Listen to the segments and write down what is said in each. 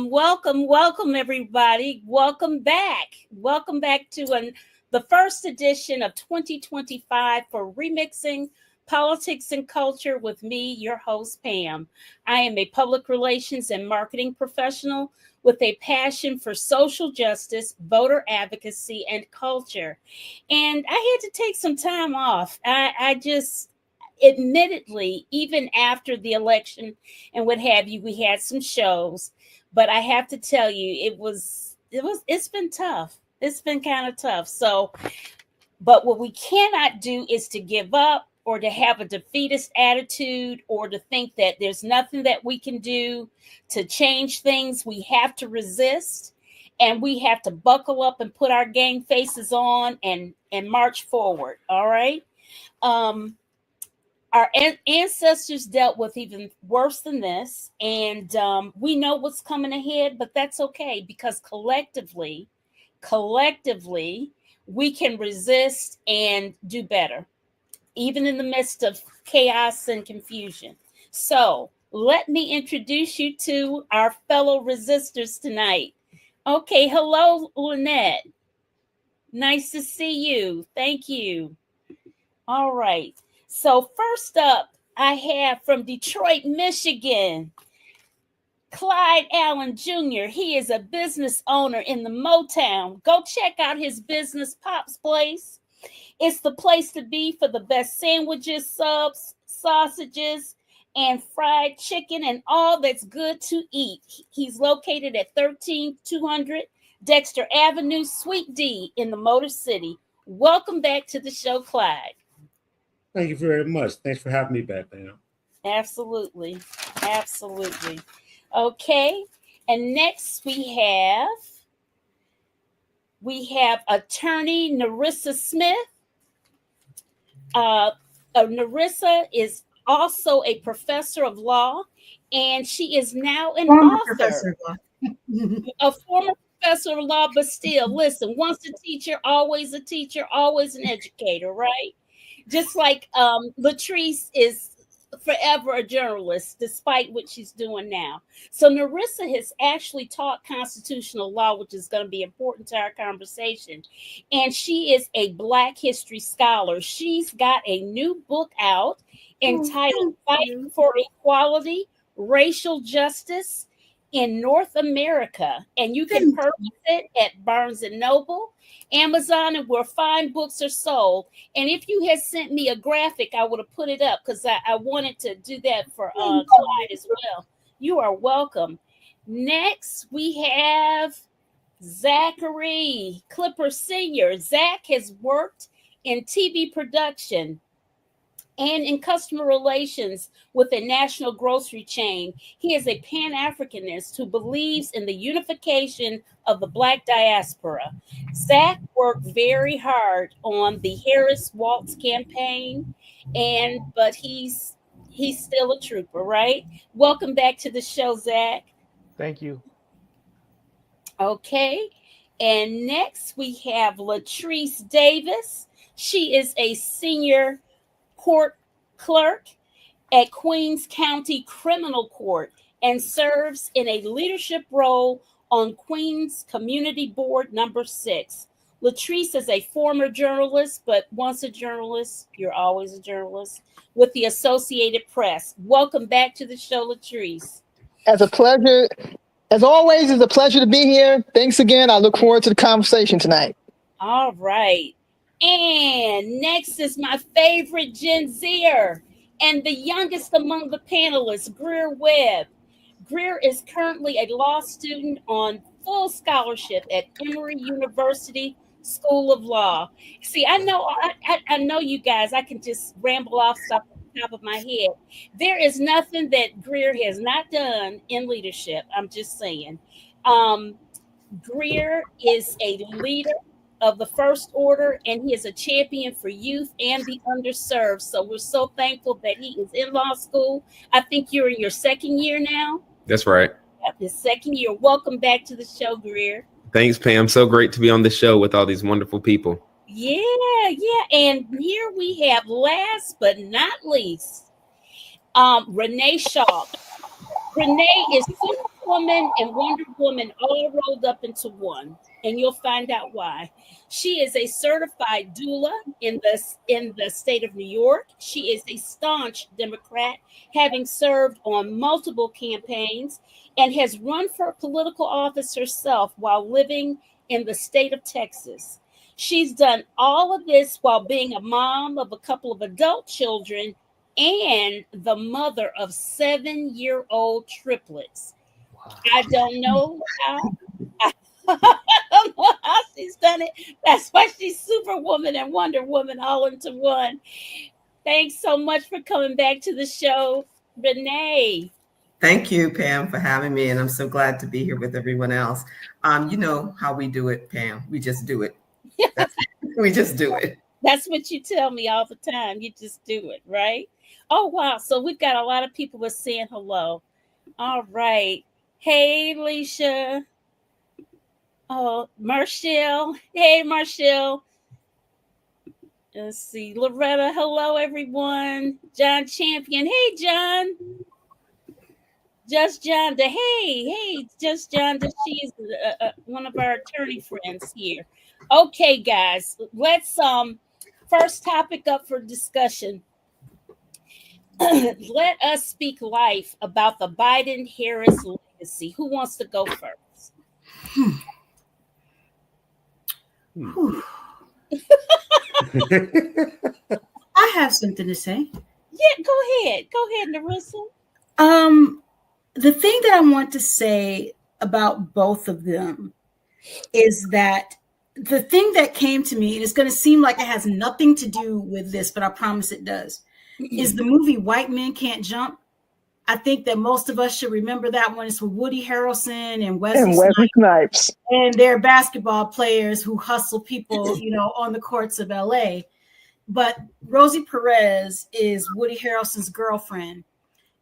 welcome, everybody. Welcome back. Welcome back to the first edition of 2025 for Remixing Politics and Culture with me, your host, Pam. I am a public relations and marketing professional with a passion for social justice, voter advocacy, and culture. And I had to take some time off. I just, admittedly, even after the election and what have you, we had some shows, but I have to tell you, it's been tough. It's been kind of tough. So, but what we cannot do is to give up or to have a defeatist attitude or to think that there's nothing that we can do to change things. We have to resist, and we have to buckle up and put our game faces on and march forward. All right. Our ancestors dealt with even worse than this, and we know what's coming ahead, but that's okay because collectively, we can resist and do better, even in the midst of chaos and confusion. So let me introduce you to our fellow resistors tonight. Okay, hello, Lynette. Nice to see you. Thank you. All right. So first up, I have from Detroit, Michigan, Clyde Allen Jr. He is a business owner in the Motown. Go check out his business, Pop's Place. It's the place to be for the best sandwiches, subs, sausages, and fried chicken and all that's good to eat. He's located at 13200 Dexter Avenue, Suite D in the Motor City. Welcome back to the show, Clyde. Thank you very much. Thanks for having me back, Pam. Absolutely. Okay. And next we have attorney Narissa Smith. Narissa is also a professor of law, and she is now an author. A former professor of law, but still, listen, once a teacher, always an educator, right? Just like Latrice is forever a journalist, despite what she's doing now. So Narissa has actually taught constitutional law, which is going to be important to our conversation. And she is a Black history scholar. She's got a new book out entitled Fighting for Equality, Racial Justice in North America. And you can purchase it at Barnes & Noble, Amazon, and where fine books are sold. And if you had sent me a graphic, I would have put it up because I wanted to do that for Clyde as well. You are welcome. Next, we have Zachary Clipper Sr. Zach has worked in TV production and in customer relations with a national grocery chain. He is a Pan-Africanist who believes in the unification of the Black diaspora. Zach worked very hard on the Harris Waltz campaign, but he's still a trooper, right? Welcome back to the show, Zach. Thank you. Okay. And next we have Latrice Davis. She is a senior court clerk at Queens County Criminal Court and serves in a leadership role on Queens Community Board number 6. Latrice is a former journalist, but once a journalist, you're always a journalist, with the Associated Press. Welcome back to the show, Latrice. As always, it's a pleasure to be here. Thanks again. I look forward to the conversation tonight. All right. And next is my favorite Gen Zer and the youngest among the panelists, Greer Webb. Greer is currently a law student on full scholarship at Emory University School of Law. See, I know you guys, I can just ramble off stuff at the top of my head. There is nothing that Greer has not done in leadership. I'm just saying. Greer is a leader of the First Order, and he is a champion for youth and the underserved. So we're so thankful that he is in law school. I think you're in your second year now. That's right. His second year. Welcome back to the show, Greer. Thanks, Pam. So great to be on the show with all these wonderful people. Yeah. And here we have, last but not least, Renee Shaw. Renee is super Woman and Wonder Woman all rolled up into one, and you'll find out why. She is a certified doula in the state of New York. She is a staunch Democrat, having served on multiple campaigns, and has run for political office herself while living in the state of Texas. She's done all of this while being a mom of a couple of adult children and the mother of 7-year-old triplets. I don't know how. I don't know how she's done it. That's why she's Superwoman and Wonder Woman all into one. Thanks so much for coming back to the show, Renee. Thank you, Pam, for having me, and I'm so glad to be here with everyone else. You know how we do it, Pam. We just do it. We just do it. That's what you tell me all the time. You just do it, right? Oh, wow. So we've got a lot of people who are saying hello. All right. Hey, Alicia. Oh, Marshall. Hey, Marshall. Let's see. Loretta. Hello, everyone. John Champion. Hey, John. Just John. Hey, Just John. She is one of our attorney friends here. Okay, guys. Let's first topic up for discussion. Let us speak life about the Biden-Harris legacy. Who wants to go first? I have something to say. Yeah, go ahead. Go ahead, Narissa. The thing that I want to say about both of them is that the thing that came to me, and it's going to seem like it has nothing to do with this, but I promise it does, is the movie White Men Can't Jump. I think that most of us should remember that one. It's with Woody Harrelson and Wesley Snipes. And they're basketball players who hustle people, on the courts of LA. But Rosie Perez is Woody Harrelson's girlfriend.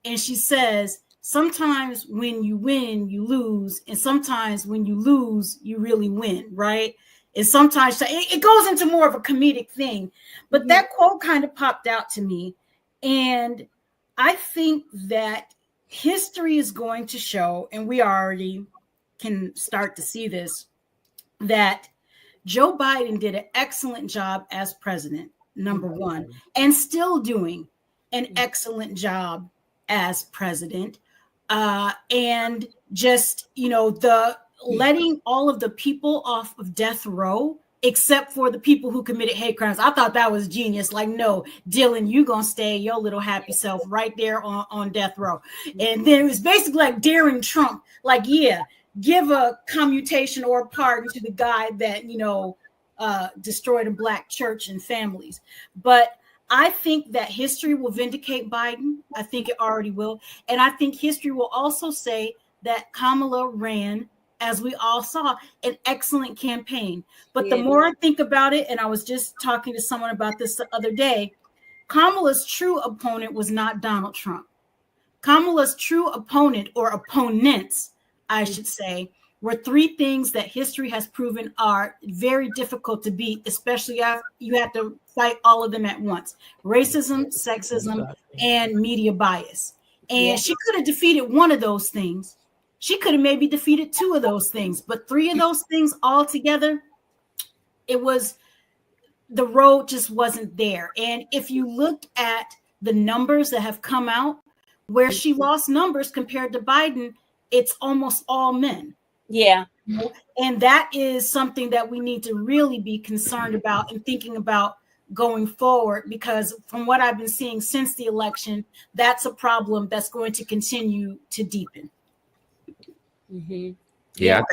And she says, sometimes when you win, you lose. And sometimes when you lose, you really win, right? And sometimes it goes into more of a comedic thing. But that quote kind of popped out to me. And I think that history is going to show, and we already can start to see this, that Joe Biden did an excellent job as president, number one, and still doing an excellent job as president. And just, the letting all of the people off of death row, except for the people who committed hate crimes. I thought that was genius. Like, no, Dylan, you gonna stay your little happy self right there on death row. And then it was basically like daring Trump, like, yeah, give a commutation or a pardon to the guy that, destroyed a Black church and families. But I think that history will vindicate Biden. I think it already will. And I think history will also say that Kamala ran, as we all saw, an excellent campaign. But the more I think about it, and I was just talking to someone about this the other day, Kamala's true opponent was not Donald Trump. Kamala's true opponent, or opponents, I should say, were three things that history has proven are very difficult to beat, especially if you have to fight all of them at once: racism, sexism, and media bias. And she could have defeated one of those things. She could have maybe defeated two of those things, but three of those things all together, the road just wasn't there. And if you look at the numbers that have come out, where she lost numbers compared to Biden, it's almost all men. Yeah. And that is something that we need to really be concerned about and thinking about going forward, because from what I've been seeing since the election, that's a problem that's going to continue to deepen. Mm-hmm. Yeah,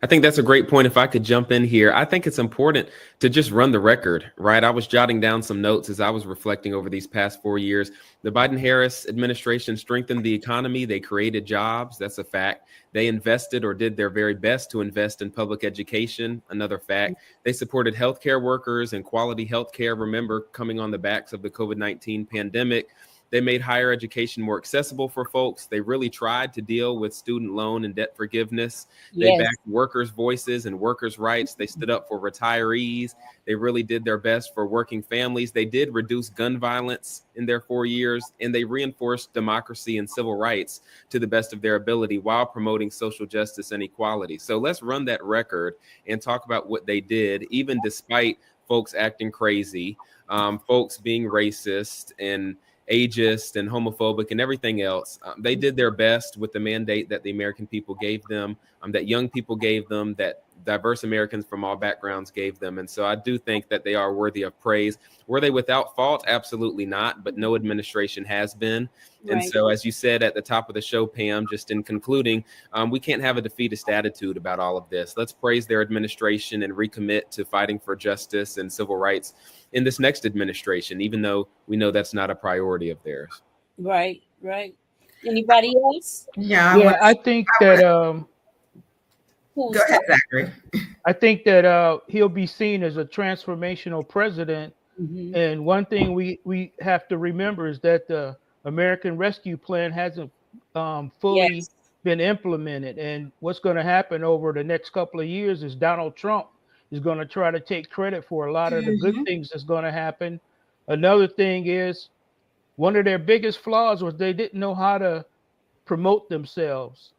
I think that's a great point. If I could jump in here, I think it's important to just run the record, right? I was jotting down some notes as I was reflecting over these past 4 years. The Biden-Harris administration strengthened the economy. They created jobs. That's a fact. They invested, or did their very best to invest, in public education. Another fact. They supported healthcare workers and quality healthcare. Remember, coming on the backs of the COVID-19 pandemic. They made higher education more accessible for folks. They really tried to deal with student loan and debt forgiveness. They Yes. backed workers' voices and workers' rights. They stood up for retirees. They really did their best for working families. They did reduce gun violence in their 4 years, and they reinforced democracy and civil rights to the best of their ability while promoting social justice and equality. So let's run that record and talk about what they did, even despite folks acting crazy, folks being racist and ageist and homophobic and everything else. They did their best with the mandate that the American people gave them, that young people gave them, that diverse Americans from all backgrounds gave them. And so I do think that they are worthy of praise. Were they without fault? Absolutely not, but no administration has been. Right. And so, as you said at the top of the show, Pam, just in concluding, we can't have a defeatist attitude about all of this. Let's praise their administration and recommit to fighting for justice and civil rights in this next administration, even though we know that's not a priority of theirs. Right, right. Anybody else? Yeah, I think that go ahead, Zachary. I think that he'll be seen as a transformational president. Mm-hmm. And one thing we have to remember is that the American Rescue Plan hasn't fully been implemented. And what's going to happen over the next couple of years is Donald Trump is going to try to take credit for a lot of the good things that's going to happen. Another thing is one of their biggest flaws was they didn't know how to promote themselves.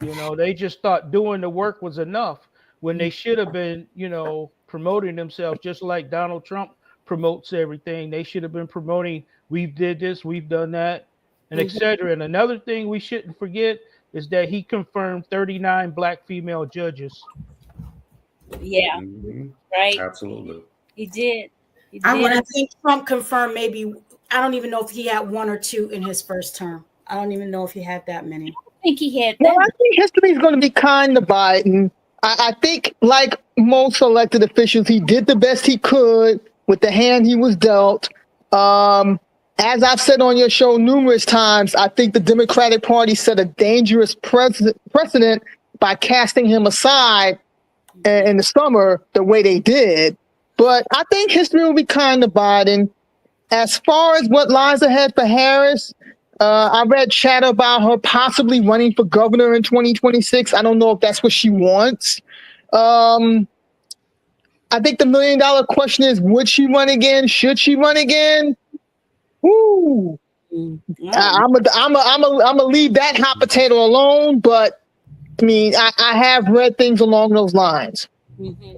You know, they just thought doing the work was enough when they should have been, you know, promoting themselves just like Donald Trump promotes everything. They should have been promoting, we did this, we've done that, and etc. And another thing we shouldn't forget is that he confirmed 39 Black female judges. Yeah, right. Absolutely. He did. I think Trump confirmed maybe, I don't even know if he had one or two in his first term. I don't even know if he had that many. I think he had that. Well, I think history is going to be kind to Biden. I think, like most elected officials, he did the best he could with the hand he was dealt. As I've said on your show numerous times, I think the Democratic Party set a dangerous precedent by casting him aside in the summer the way they did. But I think history will be kind to Biden. As far as what lies ahead for Harris, I read chatter about her possibly running for governor in 2026. I don't know if that's what she wants. I think the $1 million question is, would she run again? Should she run again? Woo. I'm gonna leave that hot potato alone, but I mean, I have read things along those lines. Mm-hmm.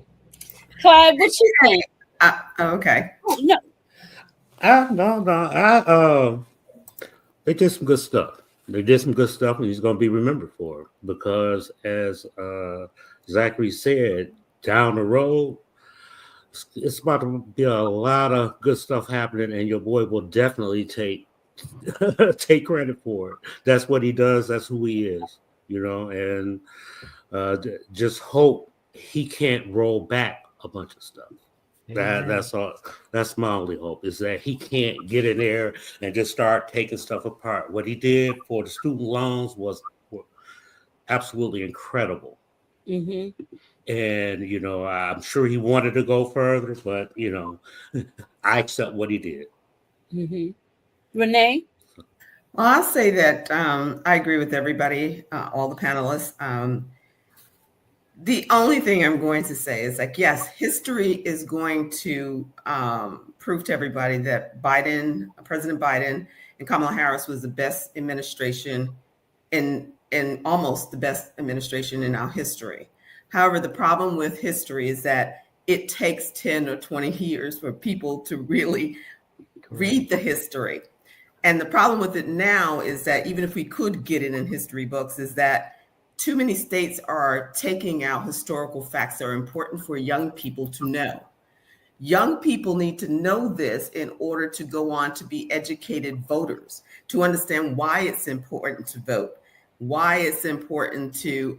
Clyde, what you think? Okay. Oh, no. They did some good stuff. They did some good stuff, and he's going to be remembered for it because, as Zachary said, down the road, it's about to be a lot of good stuff happening, and your boy will definitely take credit for it. That's what he does. That's who he is, you know. And just hope he can't roll back a bunch of stuff. That's all. That's my only hope, is that he can't get in there and just start taking stuff apart. What he did for the student loans was absolutely incredible. Mm-hmm. And, you know, I'm sure he wanted to go further, but, you know, I accept what he did. Mm-hmm. Renee? Well, I'll say that I agree with everybody, all the panelists. The only thing I'm going to say is, like, yes, history is going to prove to everybody that President Biden and Kamala Harris was the best administration in almost the best administration in our history. However, the problem with history is that it takes 10 or 20 years for people to really read the history. And the problem with it now is that even if we could get it in history books, is that too many states are taking out historical facts that are important for young people to know. Young people need to know this in order to go on to be educated voters, to understand why it's important to vote, why it's important to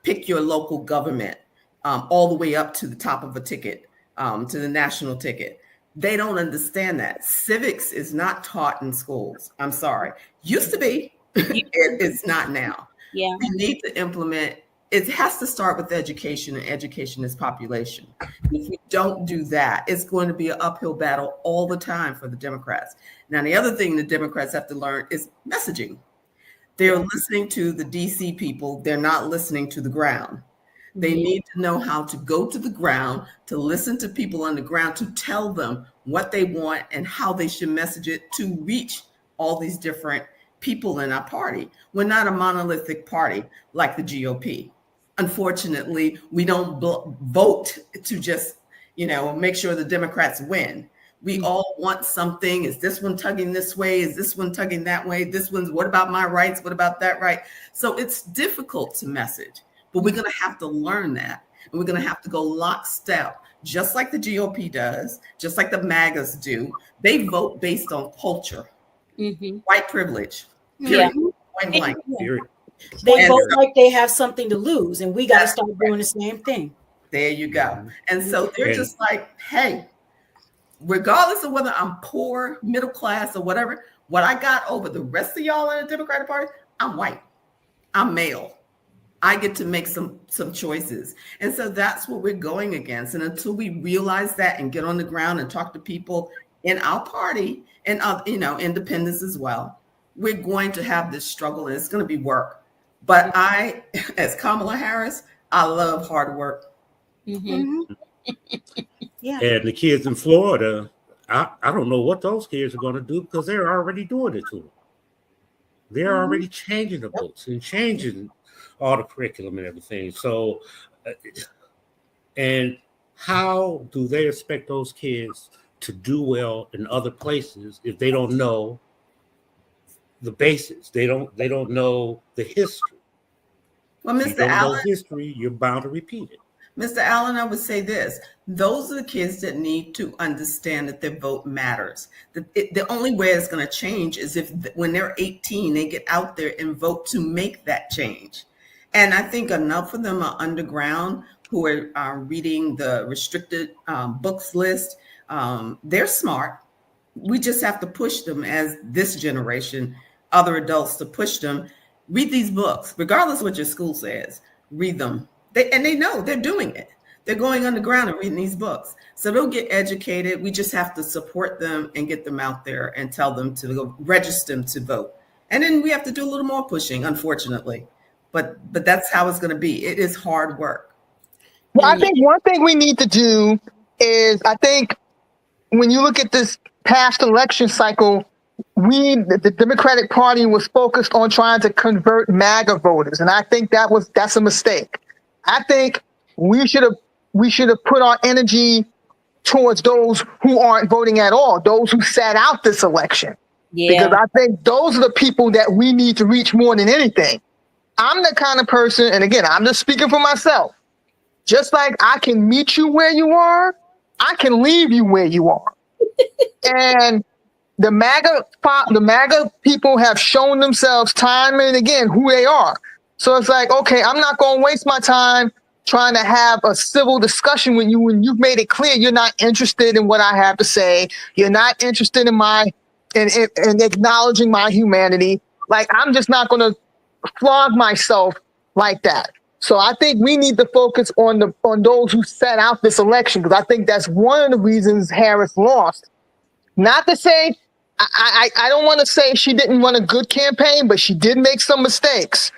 pick your local government, all the way up to the top of a ticket, to the national ticket. They don't understand that. Civics is not taught in schools. I'm sorry. Used to be. It's not now. Yeah. We need to implement it has to start with education, and education is population. If we don't do that, it's going to be an uphill battle all the time for the Democrats. Now, the other thing the Democrats have to learn is messaging. They're listening to the DC people. They're not listening to the ground. They need to know how to go to the ground, to listen to people on the ground, to tell them what they want and how they should message it to reach all these different people in our party. We're not a monolithic party like the GOP. Unfortunately, we don't vote to just, make sure the Democrats win. We all want something. Is this one tugging this way? Is this one tugging that way? This one's, what about my rights? What about that right? So it's difficult to message, but we're going to have to learn that. And we're going to have to go lockstep, just like the GOP does, just like the MAGAs do. They vote based on culture, white privilege. Period. Point blank. They vote like they have something to lose, and we got to start doing the same thing. There you go. And so they're just like, hey, regardless of whether I'm poor, middle class, or whatever, what I got over the rest of y'all in the Democratic Party, I'm white. I'm male. I get to make some choices. And so that's what we're going against. And until we realize that and get on the ground and talk to people in our party and, independents as well, we're going to have this struggle, and it's going to be work. But I, as Kamala Harris, I love hard work. Mm-hmm. Yeah. And the kids in Florida, I don't know what those kids are going to do, because they're already doing it to them. They're already changing the books and changing all the curriculum and everything. So, and how do they expect those kids to do well in other places if they don't know the basics? They don't know the history. Well, Mr. If you don't Allen, know history, you're bound to repeat it. Mr. Allen, I would say this. Those are the kids that need to understand that their vote matters. The only way it's going to change is if when they're 18, they get out there and vote to make that change. And I think enough of them are underground who are reading the restricted books list. They're smart. We just have to push them as this generation, other adults, to push them. Read these books, regardless of what your school says. Read them. They know they're doing it. They're going underground and reading these books. So they'll get educated. We just have to support them and get them out there and tell them to go register them to vote. And then we have to do a little more pushing, unfortunately. But that's how it's going to be. It is hard work. Well, I think one thing we need to do is, I think when you look at this past election cycle, the Democratic Party was focused on trying to convert MAGA voters. And I think that's a mistake. I think we should have put our energy towards those who aren't voting at all, those who sat out this election. Yeah. Because I think those are the people that we need to reach more than anything. I'm the kind of person, and again, I'm just speaking for myself. Just like I can meet you where you are, I can leave you where you are. And the MAGA people have shown themselves time and again who they are. So it's like, okay, I'm not going to waste my time trying to have a civil discussion with you when you've made it clear you're not interested in what I have to say. You're not interested in in acknowledging my humanity. Like, I'm just not going to flog myself like that. So I think we need to focus on those who sat out this election, because I think that's one of the reasons Harris lost. Not to say, I don't want to say she didn't run a good campaign, but she did make some mistakes.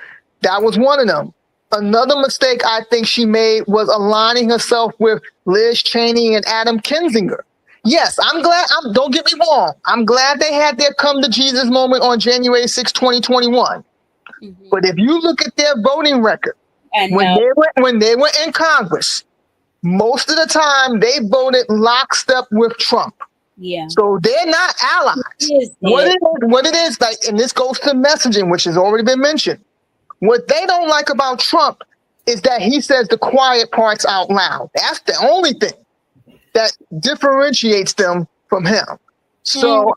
That was one of them. Another mistake I think she made was aligning herself with Liz Cheney and Adam Kinzinger. Yes, I'm glad. Don't get me wrong. I'm glad they had their come to Jesus moment on January 6, 2021. Mm-hmm. But if you look at their voting record, when they were in Congress, most of the time they voted lockstep with Trump. Yeah. So they're not allies. What it is, like, and this goes to messaging, which has already been mentioned. What they don't like about Trump is that he says the quiet parts out loud. That's the only thing that differentiates them from him. So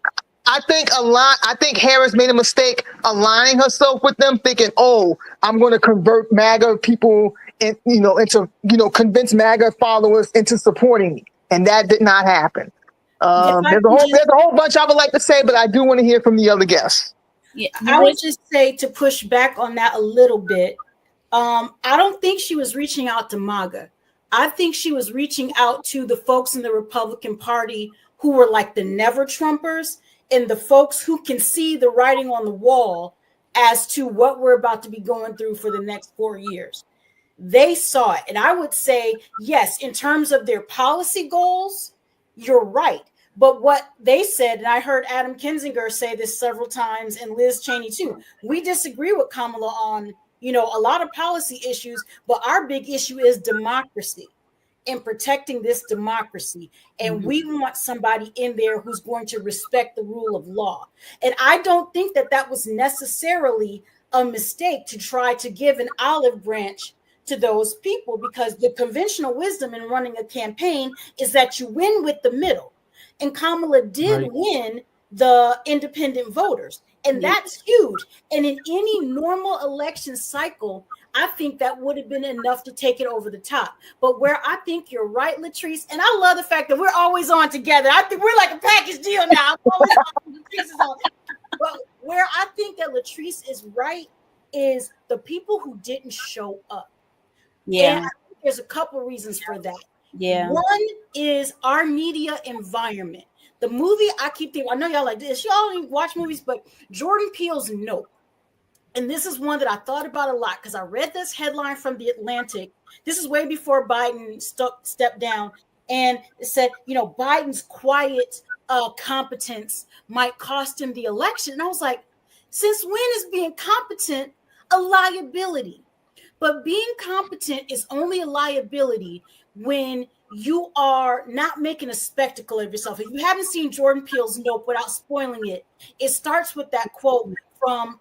I think Harris made a mistake aligning herself with them, thinking, "Oh, I'm going to convert MAGA people and convince MAGA followers into supporting me," and that did not happen. There's a whole bunch I would like to say, but I do want to hear from the other guests. Yeah, I would just say, to push back on that a little bit, I don't think she was reaching out to MAGA. I think she was reaching out to the folks in the Republican Party who were like the never Trumpers and the folks who can see the writing on the wall as to what we're about to be going through for the next 4 years. They saw it. And I would say, yes, in terms of their policy goals, you're right. But what they said, and I heard Adam Kinzinger say this several times and Liz Cheney too, we disagree with Kamala on, you know, a lot of policy issues, but our big issue is democracy and protecting this democracy. And we want somebody in there who's going to respect the rule of law. And I don't think that that was necessarily a mistake to try to give an olive branch to those people, because the conventional wisdom in running a campaign is that you win with the middle. And Kamala did win the independent voters. And that's huge. And in any normal election cycle, I think that would have been enough to take it over the top. But where I think you're right, Latrice, and I love the fact that we're always on together. I think we're like a package deal now. Always on, Latrice is on. But where I think that Latrice is right is the people who didn't show up. Yeah. And I think there's a couple of reasons for that. Yeah. One is our media environment. The movie I keep thinking, I know y'all like this, y'all don't even watch movies, but Jordan Peele's Nope. And this is one that I thought about a lot because I read this headline from The Atlantic. This is way before Biden stepped down. And it said, you know, Biden's quiet competence might cost him the election. And I was like, since when is being competent a liability? But being competent is only a liability when you are not making a spectacle of yourself. If you haven't seen Jordan Peele's Nope without spoiling it, it starts with that quote from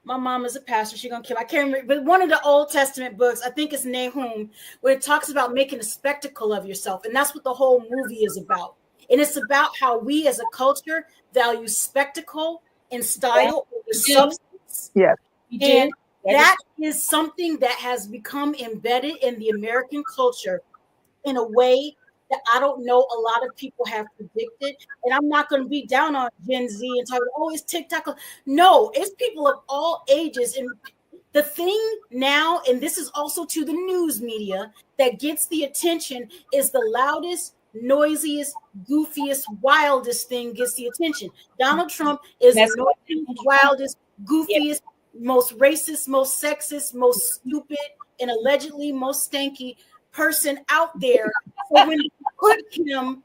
my mom is a pastor. She's gonna kill. I can't remember, but one of the Old Testament books, I think it's Nahum, where it talks about making a spectacle of yourself, and that's what the whole movie is about. And it's about how we as a culture value spectacle and style over substance. Yeah, and that is something that has become embedded in the American culture in a way that I don't know a lot of people have predicted. And I'm not going to be down on Gen Z and talk about, oh, it's TikTok. No, it's people of all ages. And the thing now, and this is also to the news media, that gets the attention is the loudest, noisiest, goofiest, wildest thing gets the attention. Donald Trump is the noisiest, wildest, goofiest, most racist, most sexist, most stupid, and allegedly most stanky person out there. So when you put him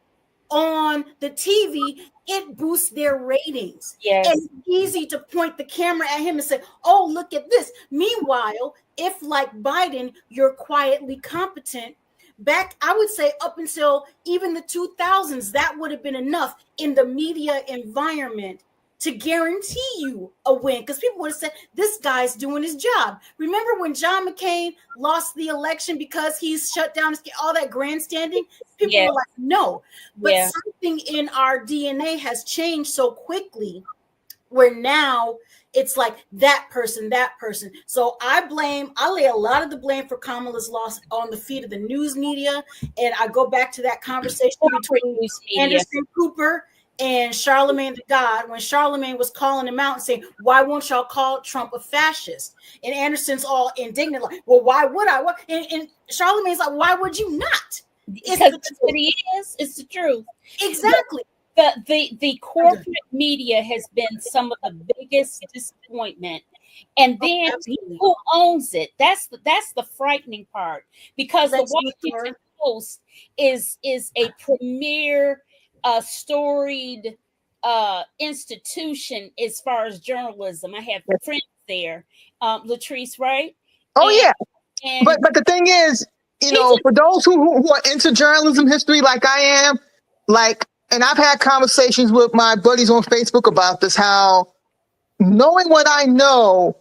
on the TV, it boosts their ratings. Yes. And it's easy to point the camera at him and say, oh, look at this. Meanwhile, if like Biden, you're quietly competent, back, I would say up until even the 2000s, that would have been enough in the media environment to guarantee you a win, because people would have said, this guy's doing his job. Remember when John McCain lost the election because he's shut down all that grandstanding? People were like, no. But something in our DNA has changed so quickly where now it's like that person. So I lay a lot of the blame for Kamala's loss on the feet of the news media. And I go back to that conversation between Anderson Cooper and Charlemagne the God, when Charlemagne was calling him out and saying, why won't y'all call Trump a fascist? And Anderson's all indignant, like, well, why would I? And Charlemagne's like, why would you not? Because that's what he is. It's the truth. Exactly. The corporate media has been some of the biggest disappointment. And then who owns it? That's the frightening part, because the Washington Post is a premier storied institution as far as journalism. I have friends there, Latrice, right? But the thing is, you know, for those who are into journalism history like I am, and I've had conversations with my buddies on Facebook about this, how knowing what I know,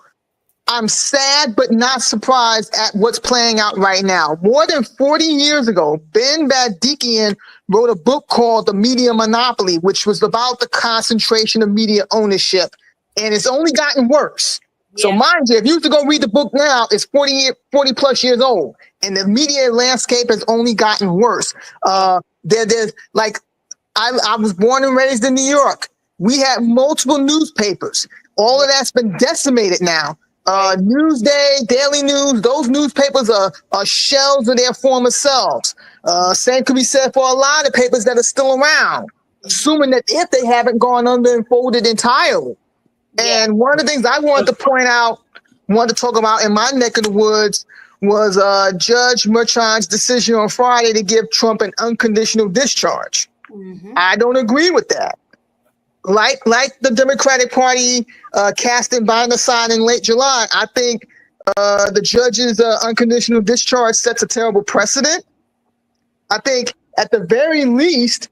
I'm sad but not surprised at what's playing out right now. More than 40 years ago, Ben Badikian wrote a book called The Media Monopoly, which was about the concentration of media ownership. And it's only gotten worse. Yeah. So mind you, if you used to go read the book now, it's 40 plus years old. And the media landscape has only gotten worse. There's like, I was born and raised in New York. We had multiple newspapers. All of that's been decimated now. Newsday, Daily News, those newspapers are shells of their former selves. Same could be said for a lot of papers that are still around, assuming that if they haven't gone under and folded entirely. Yeah. And one of the things I wanted to point out, wanted to talk about in my neck of the woods was Judge Merchan's decision on Friday to give Trump an unconditional discharge. I don't agree with that. Like the Democratic Party casting Biden aside in late July, I think the judge's unconditional discharge sets a terrible precedent. I think at the very least,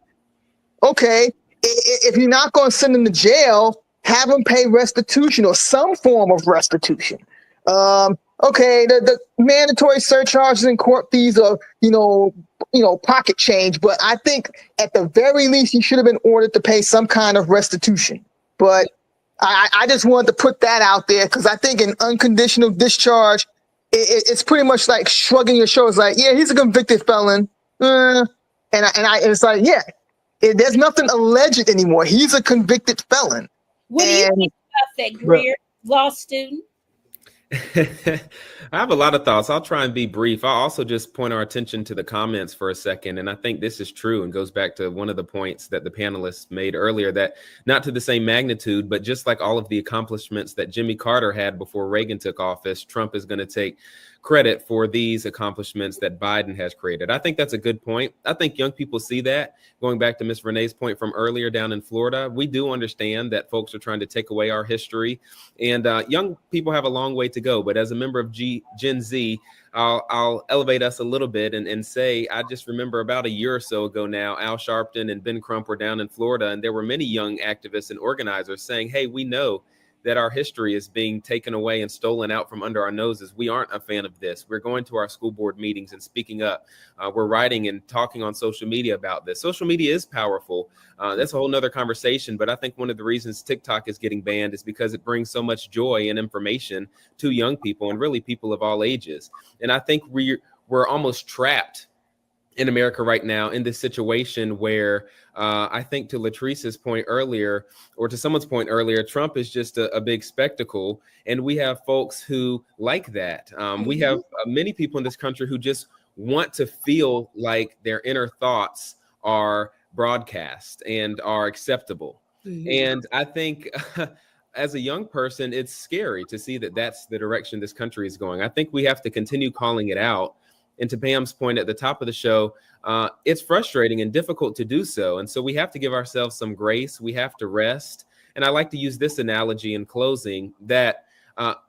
okay, if you're not going to send him to jail, have him pay restitution or some form of restitution. Okay, the mandatory surcharges and court fees are, pocket change, but I think at the very least he should have been ordered to pay some kind of restitution. But I just wanted to put that out there because I think an unconditional discharge, it's pretty much like shrugging your shoulders, like, yeah, he's a convicted felon, and it's like, yeah, there's nothing alleged anymore. He's a convicted felon. What do you think about that, Greer, law student? I have a lot of thoughts. I'll try and be brief. I'll also just point our attention to the comments for a second. And I think this is true and goes back to one of the points that the panelists made earlier, that not to the same magnitude, but just like all of the accomplishments that Jimmy Carter had before Reagan took office, Trump is going to take credit for these accomplishments that Biden has created. I think that's a good point. I think young people see that. Going back to Ms. Renee's point from earlier down in Florida, we do understand that folks are trying to take away our history, and young people have a long way to go. But as a member of Gen Z, I'll elevate us a little bit and say, I just remember about a year or so ago now, Al Sharpton and Ben Crump were down in Florida, and there were many young activists and organizers saying, hey, we know that our history is being taken away and stolen out from under our noses. We aren't a fan of this. We're going to our school board meetings and speaking up. We're writing and talking on social media about this. Social media is powerful. That's a whole nother conversation. But I think one of the reasons TikTok is getting banned is because it brings so much joy and information to young people and really people of all ages. And I think we're almost trapped in America right now in this situation where I think to Latrice's point earlier, or to someone's point earlier, Trump is just a big spectacle. And we have folks who like that. We have many people in this country who just want to feel like their inner thoughts are broadcast and are acceptable. And I think as a young person, it's scary to see that that's the direction this country is going. I think we have to continue calling it out. And to Pam's point at the top of the show, it's frustrating and difficult to do so. And so we have to give ourselves some grace. We have to rest. And I like to use this analogy in closing that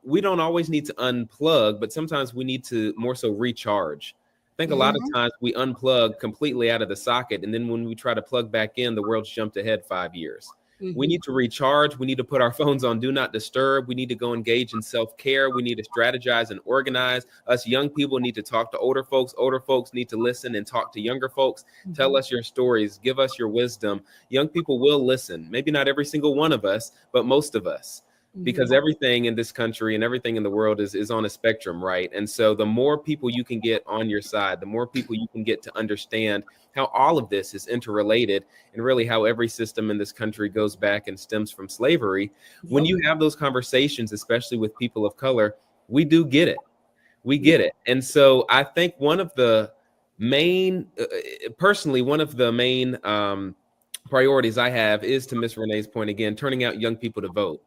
we don't always need to unplug, but sometimes we need to more so recharge. I think a lot of times we unplug completely out of the socket. And then when we try to plug back in, the world's jumped ahead 5 years. We need to recharge. We need to put our phones on do not disturb. We need to go engage in self-care. We need to strategize and organize. Us young people need to talk to older folks. Older folks need to listen and talk to younger folks. Tell us your stories. Give us your wisdom. Young people will listen. Maybe not every single one of us, but most of us. Because everything in this country and everything in the world is on a spectrum, right? And so the more people you can get on your side, the more people you can get to understand how all of this is interrelated and really how every system in this country goes back and stems from slavery. When you have those conversations, especially with people of color, we do get it. We get it. And so I think one of the main, personally, one of the main priorities I have is, to Ms. Renee's point again, turning out young people to vote.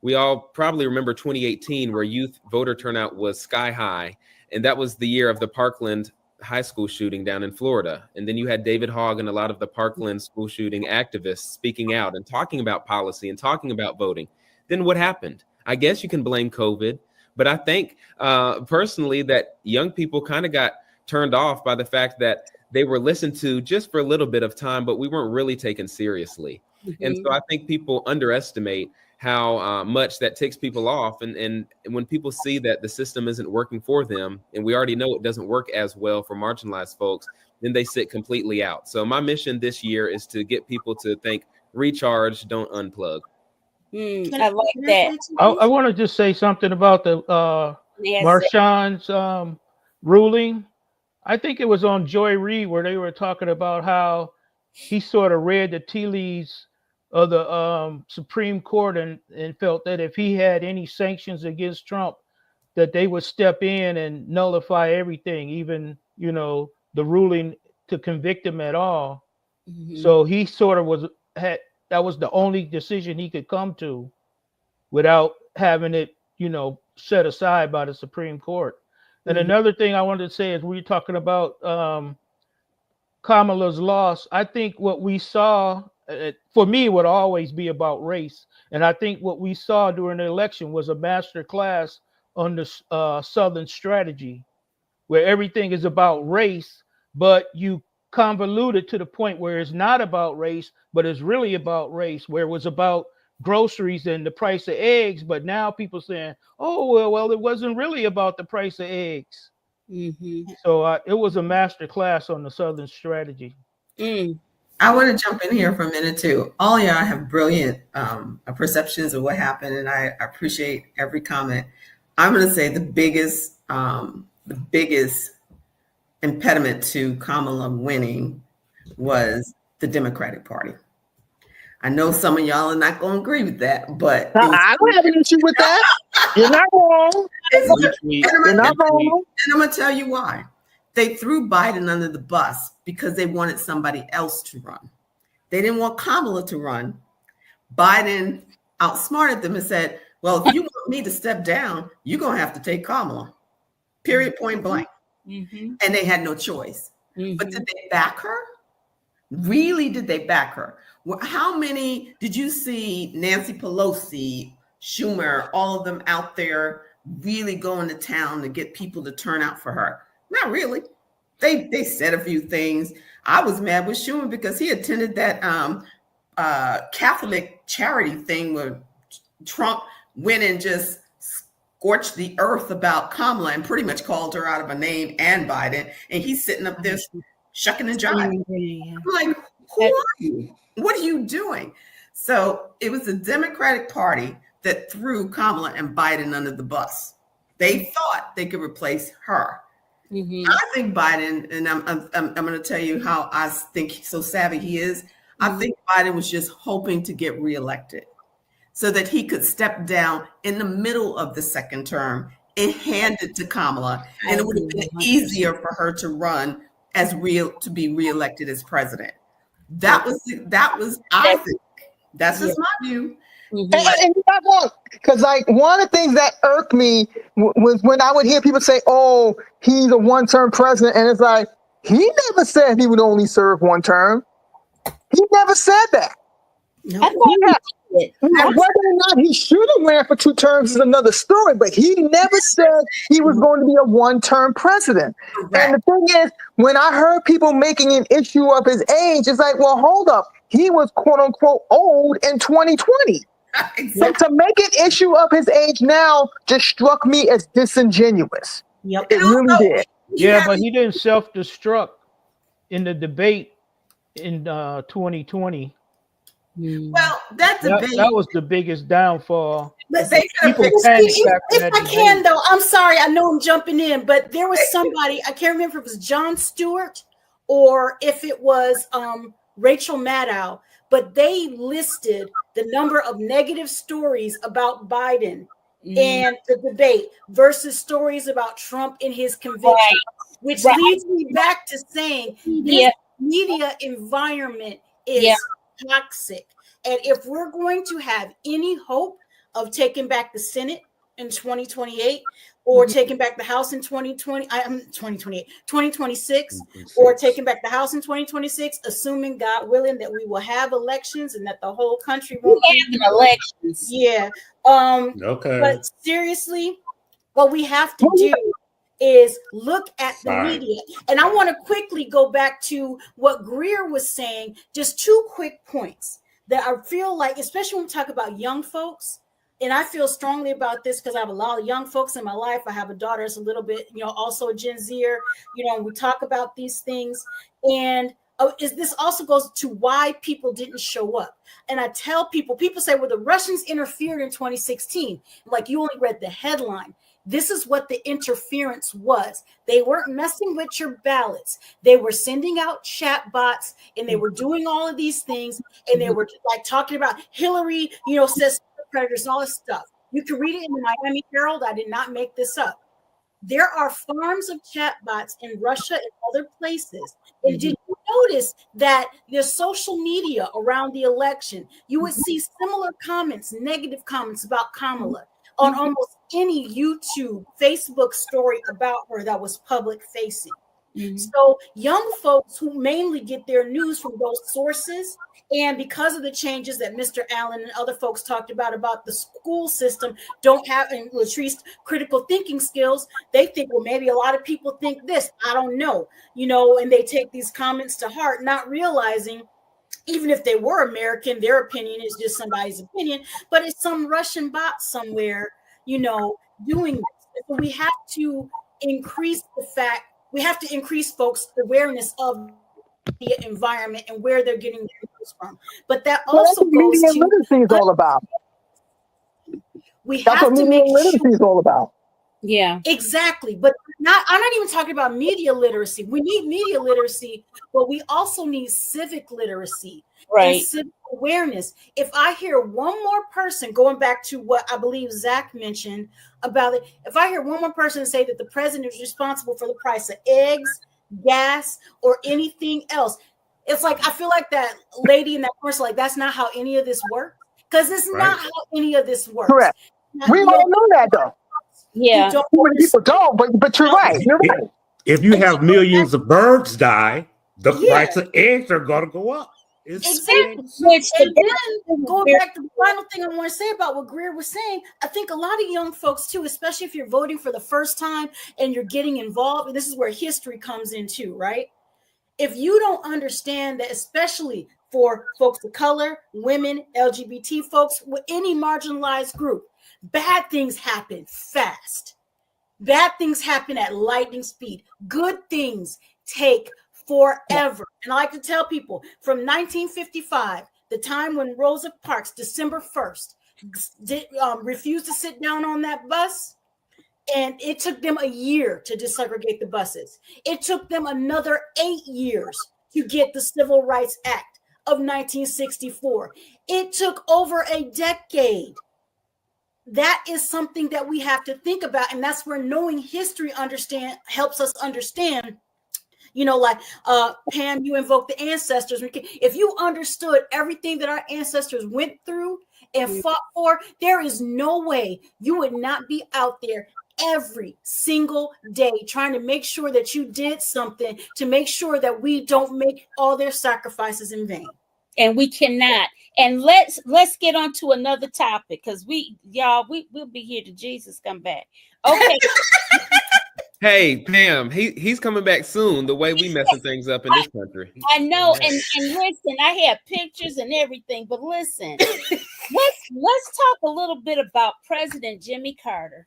We all probably remember 2018, where youth voter turnout was sky high. And that was the year of the Parkland high school shooting down in Florida. And then you had David Hogg and a lot of the Parkland school shooting activists speaking out and talking about policy and talking about voting. Then what happened? I guess you can blame COVID. But I think personally that young people kind of got turned off by the fact that they were listened to just for a little bit of time, but we weren't really taken seriously. And so I think people underestimate how much that ticks people off. And when people see that the system isn't working for them, and we already know it doesn't work as well for marginalized folks, then they sit completely out. So my mission this year is to get people to think, recharge, don't unplug. I like that. I want to just say something about the Marshawn's ruling. I think it was on Joy Reid where they were talking about how he sort of read the tea leaves of the Supreme Court and felt that if he had any sanctions against Trump, that they would step in and nullify everything, even, you know, the ruling to convict him at all. Mhm. So he sort of that was the only decision he could come to without having it, you know, set aside by the Supreme Court. And another thing I wanted to say is we were talking about Kamala's loss. I think what we saw, for me, would always be about race. And I think what we saw during the election was a master class on the Southern strategy, where everything is about race, but you convolute it to the point where it's not about race, but it's really about race, where it was about groceries and the price of eggs. But now people saying, oh, well, it wasn't really about the price of eggs. Mm-hmm. So it was a master class on the Southern strategy. I want to jump in here for a minute too. All y'all have brilliant perceptions of what happened, and I appreciate every comment. I'm going to say the biggest impediment to Kamala winning was the Democratic Party. I know some of y'all are not going to agree with that, but I don't have an issue with that. You're not wrong. You're not wrong. And I'm going to tell you why. They threw Biden under the bus because they wanted somebody else to run. They didn't want Kamala to run. Biden outsmarted them and said, well, if you want me to step down, you're going to have to take Kamala. Period, point blank. Mm-hmm. And they had no choice. Mm-hmm. But did they back her? Really, did they back her? How many did you see Nancy Pelosi, Schumer, all of them out there really going to town to get people to turn out for her? Not really. They said a few things. I was mad with Schumer because he attended that Catholic charity thing where Trump went and just scorched the earth about Kamala and pretty much called her out of a name and Biden. And he's sitting up there shucking and jiving. I'm like, who are you? What are you doing? So it was the Democratic Party that threw Kamala and Biden under the bus. They thought they could replace her. Mm-hmm. I think Biden, and I'm going to tell you how I think so savvy he is. Mm-hmm. I think Biden was just hoping to get reelected so that he could step down in the middle of the second term and hand it to Kamala, and it would have been easier for her to run to be reelected as president. That was I think that's just my view. Mm-hmm. And you're not wrong, because like one of the things that irked me was when I would hear people say, "Oh, he's a one-term president," and it's like he never said he would only serve one term. He never said that. No. Now, whether or not he should have ran for 2 terms is another story, but he never said he was going to be a one-term president. Correct. And the thing is, when I heard people making an issue of his age, it's like, well, hold up. He was quote-unquote old in 2020. Exactly. So to make an issue of his age now just struck me as disingenuous. Yep. It really did. Yeah, but he didn't self-destruct in the debate in 2020. Well, that was the biggest downfall. But if I can, though, I'm sorry, I know I'm jumping in, but there was somebody, I can't remember if it was Jon Stewart or if it was Rachel Maddow, but they listed the number of negative stories about Biden and the debate versus stories about Trump in his conviction, which leads me back to saying this media environment is toxic. And if we're going to have any hope of taking back the Senate in 2028 or taking back the House in 2026 or taking back the House in 2026, assuming God willing that we will have elections and that the whole country won't have elections. Yeah. Okay. But seriously, what we have to do is look at the media. And I want to quickly go back to what Greer was saying, just 2 quick points that I feel like, especially when we talk about young folks, and I feel strongly about this because I have a lot of young folks in my life. I have a daughter that's a little bit, also a Gen Zer, we talk about these things. And this also goes to why people didn't show up. And I tell people say, well, the Russians interfered in 2016. Like, you only read the headline. This is what the interference was. They weren't messing with your ballots. They were sending out chat bots, and they were doing all of these things. And they were like talking about Hillary, says predators and all this stuff. You can read it in the Miami Herald. I did not make this up. There are farms of chatbots in Russia and other places. And did you notice that there's social media around the election? You would see similar comments, negative comments about Kamala on almost any YouTube, Facebook story about her that was public facing. So young folks who mainly get their news from those sources, and because of the changes that Mr. Allen and other folks talked about the school system don't have, and Latrice, critical thinking skills, they think, well, maybe a lot of people think this, I don't know, and they take these comments to heart, not realizing even if they were American, their opinion is just somebody's opinion, but it's some Russian bot somewhere, doing this. So we have to increase we have to increase folks' awareness of the environment and where they're getting their news from. But that also goes to literacy is all about. We have to make sure is all about. Yeah, exactly. But I'm not even talking about media literacy. We need media literacy, but we also need civic literacy, right? And civic awareness. If I hear one more person, going back to what I believe Zach mentioned about it, if I hear one more person say that the president is responsible for the price of eggs, gas, or anything else, it's like I feel like that lady in that commercial, like that's not how any of this works, because it's not how any of this works. Correct. We all know that though. Yeah, people don't, but you're right. You're right. If you have millions of birds die, the price of eggs are going to go up. Exactly. And then going back to the final thing I want to say about what Greer was saying, I think a lot of young folks too, especially if you're voting for the first time and you're getting involved, and this is where history comes in too, right? If you don't understand that, especially for folks of color, women, LGBT folks, with any marginalized group, bad things happen fast. Bad things happen at lightning speed. Good things take forever. And I like to tell people from 1955, the time when Rosa Parks, December 1st, refused to sit down on that bus, and it took them a year to desegregate the buses. It took them another 8 years to get the Civil Rights Act of 1964. It took over a decade. That is something that we have to think about, and that's where knowing history helps us understand. Like Pam, you invoke the ancestors. If you understood everything that our ancestors went through and fought for, there is no way you would not be out there every single day trying to make sure that you did something to make sure that we don't make all their sacrifices in vain. And we cannot. And let's get on to another topic, because we'll be here till Jesus come back. Okay. Hey, Pam, he's coming back soon, the way we messing things up in this country. I know, and listen, I have pictures and everything, but listen, let's talk a little bit about President Jimmy Carter.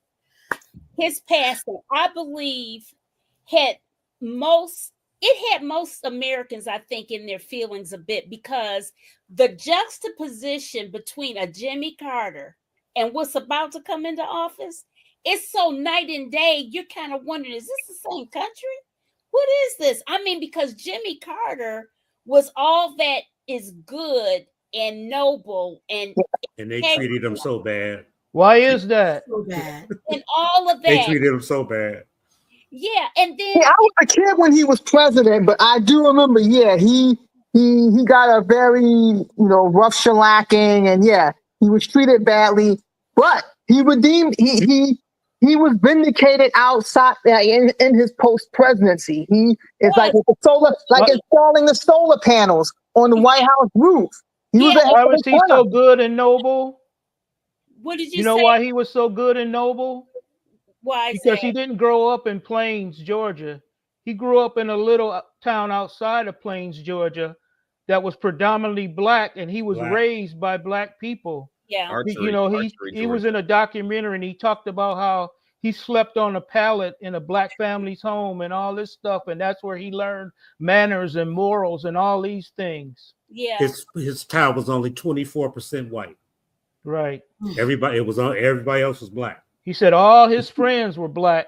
His passing, I believe, had most Americans, I think, in their feelings a bit, because the juxtaposition between a Jimmy Carter and what's about to come into office, it's so night and day. You're kind of wondering, is this the same country? What is this? I mean, because Jimmy Carter was all that is good and noble, and they treated him so bad. Why is that? So bad. And all of that. They treated him so bad. Yeah, and then I was a kid when he was president, but I do remember, he got a very rough shellacking, and he was treated badly, but he redeemed. He was vindicated outside in his post presidency. He is like with the solar, like installing the solar panels on the White House roof. Why was he so good and noble? What did you know? Why he was so good and noble? Why? Because he didn't grow up in Plains, Georgia. He grew up in a little town outside of Plains, Georgia, that was predominantly black, and he was raised by black people. Yeah, he was in a documentary, and he talked about how he slept on a pallet in a black family's home and all this stuff, and that's where he learned manners and morals and all these things. Yeah, his town was only 24% white. Right. Everybody else was black. He said all his friends were black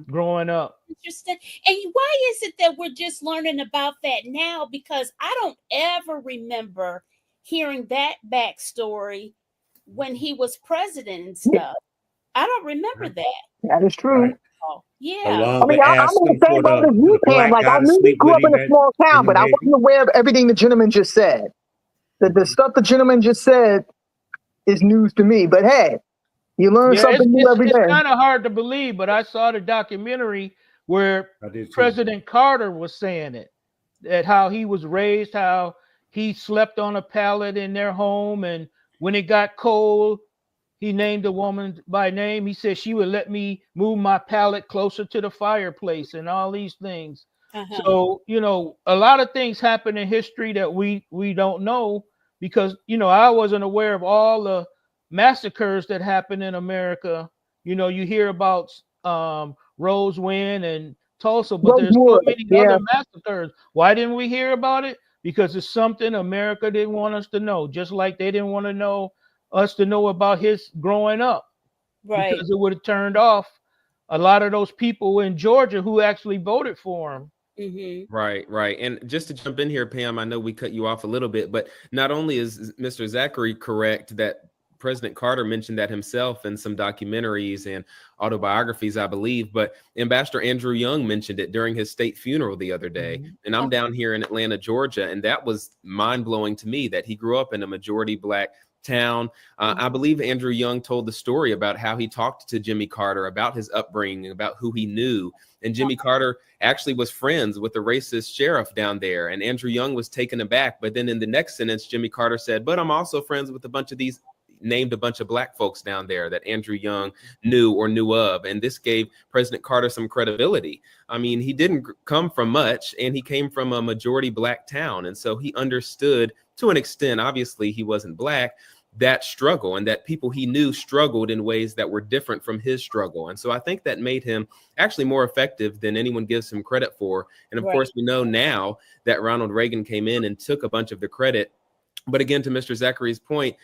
growing up. Interesting. And why is it that we're just learning about that now? Because I don't ever remember hearing that backstory when he was president and stuff. I don't remember that. That is true. Right. Yeah. Along I mean, with I'm in asking the same for boat as you, the Pam. black Like, guy I to knew he sleep grew with up in him a small town, in the but I Navy. wasn't aware of everything the gentleman just said. The stuff the gentleman just said is news to me. But hey, you learn Yeah, something new every it's day. kind of hard to believe, but I saw the documentary where I did too. President Carter was saying it, that how he was raised, how he slept on a pallet in their home, and when it got cold, he named a woman by name. He said she would let me move my pallet closer to the fireplace and all these things. Uh-huh. So, you know, a lot of things happen in history that we don't know because, you know, I wasn't aware of all the massacres that happened in America. You know, you hear about Rosewind and Tulsa, but there's so Rosewood, many yeah. other massacres. Why didn't we hear about it? Because it's something America didn't want us to know, just like they didn't want to know us to know about his growing up, Right. because it would have turned off a lot of those people in Georgia who actually voted for him. Mm-hmm. Right. And just to jump in here, Pam, I know we cut you off a little bit, but not only is Mr. Zachary correct that President Carter mentioned that himself in some documentaries and autobiographies, I believe, but Ambassador Andrew Young mentioned it during his state funeral the other day. Mm-hmm. And I'm down here in Atlanta, Georgia, and that was mind-blowing to me that he grew up in a majority Black town. I believe Andrew Young told the story about how he talked to Jimmy Carter about his upbringing, about who he knew. And Jimmy Carter actually was friends with the racist sheriff down there. And Andrew Young was taken aback. But then in the next sentence, Jimmy Carter said, but I'm also friends with a bunch of these, named a bunch of Black folks down there that Andrew Young knew or knew of. And this gave President Carter some credibility. I mean, he didn't come from much, and he came from a majority Black town. And so he understood to an extent, obviously he wasn't Black, that struggle, and that people he knew struggled in ways that were different from his struggle. And so I think that made him actually more effective than anyone gives him credit for. And of course, we know now that Ronald Reagan came in and took a bunch of the credit. But again, to Mr. Zachary's point,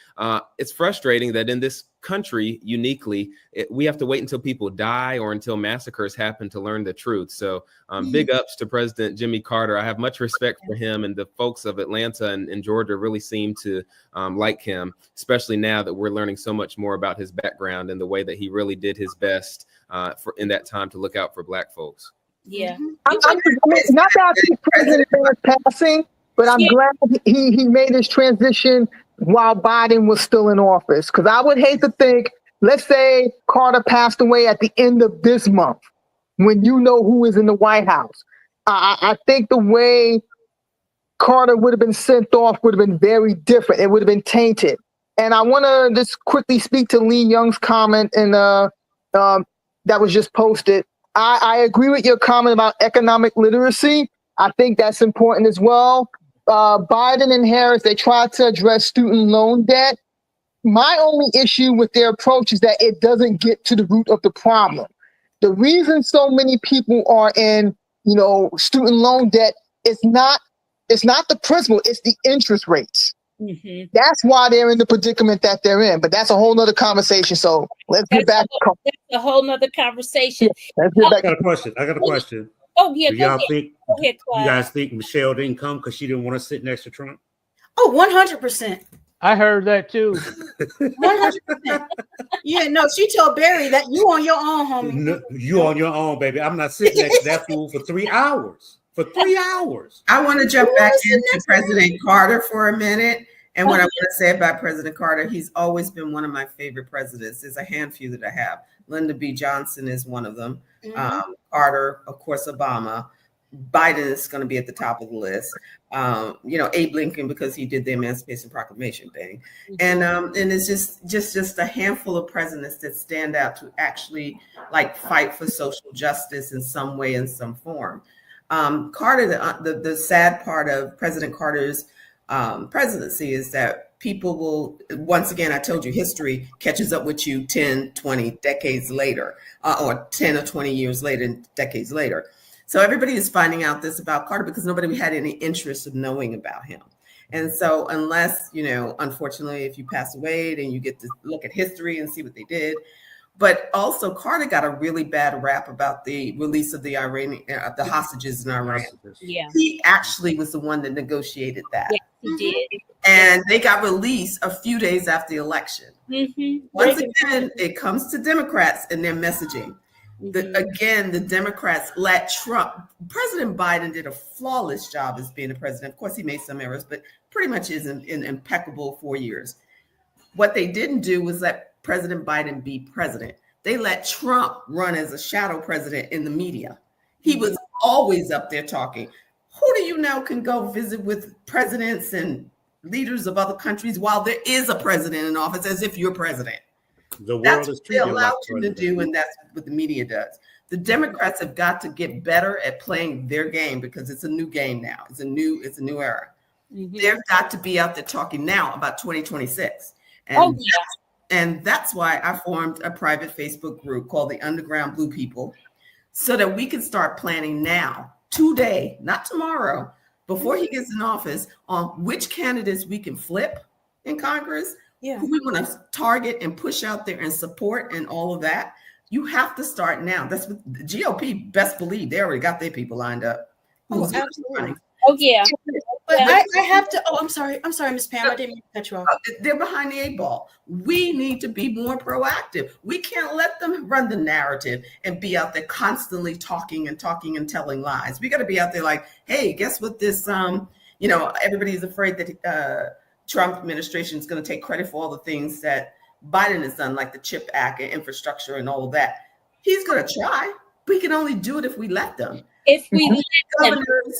it's frustrating that in this country, uniquely, we have to wait until people die or until massacres happen to learn the truth. So big ups to President Jimmy Carter. I have much respect for him, and the folks of Atlanta and Georgia really seem to like him, especially now that we're learning so much more about his background and the way that he really did his best in that time to look out for Black folks. Yeah. I mean, not that I think President is passing, but I'm glad he made his transition while Biden was still in office. Because I would hate to think, let's say Carter passed away at the end of this month, when you know who is in the White House. I think the way Carter would have been sent off would have been very different. It would have been tainted. And I want to just quickly speak to Lee Young's comment that was just posted. I agree with your comment about economic literacy. I think that's important as well. Biden and Harris, they tried to address student loan debt. My only issue with their approach is that it doesn't get to the root of the problem. The reason so many people are in, student loan debt is not the principal, it's the interest rates. Mm-hmm. That's why they're in the predicament that they're in. But that's a whole nother conversation. So let's get back. That's a whole nother conversation. Yeah, let's get back. I got a question. Oh, yeah. Do y'all think, you guys think Michelle didn't come because she didn't want to sit next to Trump? Oh, 100%. I heard that too. 100%. Yeah, no, she told Barry that you on your own, homie. No, you on your own, baby. I'm not sitting next to that fool for 3 hours. For 3 hours. I want to jump back into President Carter for a minute. And what I want to say about President Carter, he's always been one of my favorite presidents. There's a handful that I have. Lyndon B. Johnson is one of them. Mm-hmm. Carter, of course, Obama. Biden is going to be at the top of the list. Abe Lincoln, because he did the Emancipation Proclamation thing. Mm-hmm. And it's just a handful of presidents that stand out to actually fight for social justice in some way, in some form. Carter, the sad part of President Carter's presidency is that people will, once again, I told you, history catches up with you 10, 20 decades later, or 10 or 20 years later, decades later. So everybody is finding out this about Carter because nobody had any interest of knowing about him. And so unless, unfortunately, if you pass away, then you get to look at history and see what they did. But also, Carter got a really bad rap about the release of the hostages in Iran. Yeah, he actually was the one that negotiated that. Yeah, he did. And they got released a few days after the election. Once again, it comes to Democrats and their messaging. Again, the Democrats let Trump, President Biden did a flawless job as being the president. Of course, he made some errors, but pretty much is an impeccable 4 years. What they didn't do was let President Biden be president. They let Trump run as a shadow president in the media. He was always up there talking. Who do you know can go visit with presidents and leaders of other countries while there is a president in office as if you're president? That's what they allowed you to do, and that's what the media does. The Democrats have got to get better at playing their game because it's a new game now. It's a new era. They've got to be out there talking now about 2026. And that's why I formed a private Facebook group called the Underground Blue People, so that we can start planning now, today, not tomorrow, before he gets in office, on which candidates we can flip in Congress, who we want to target and push out there and support and all of that. You have to start now. That's what the GOP best believe. They already got their people lined up. Absolutely. Oh, yeah. But I have to, I'm sorry, Ms. Pam, I didn't mean to cut you off. They're behind the 8 ball. We need to be more proactive. We can't let them run the narrative and be out there constantly talking and telling lies. We got to be out there like, hey, guess what this, everybody's afraid that Trump administration is going to take credit for all the things that Biden has done, like the CHIP Act and infrastructure and all of that. He's going to try. We can only do it if we let them. If we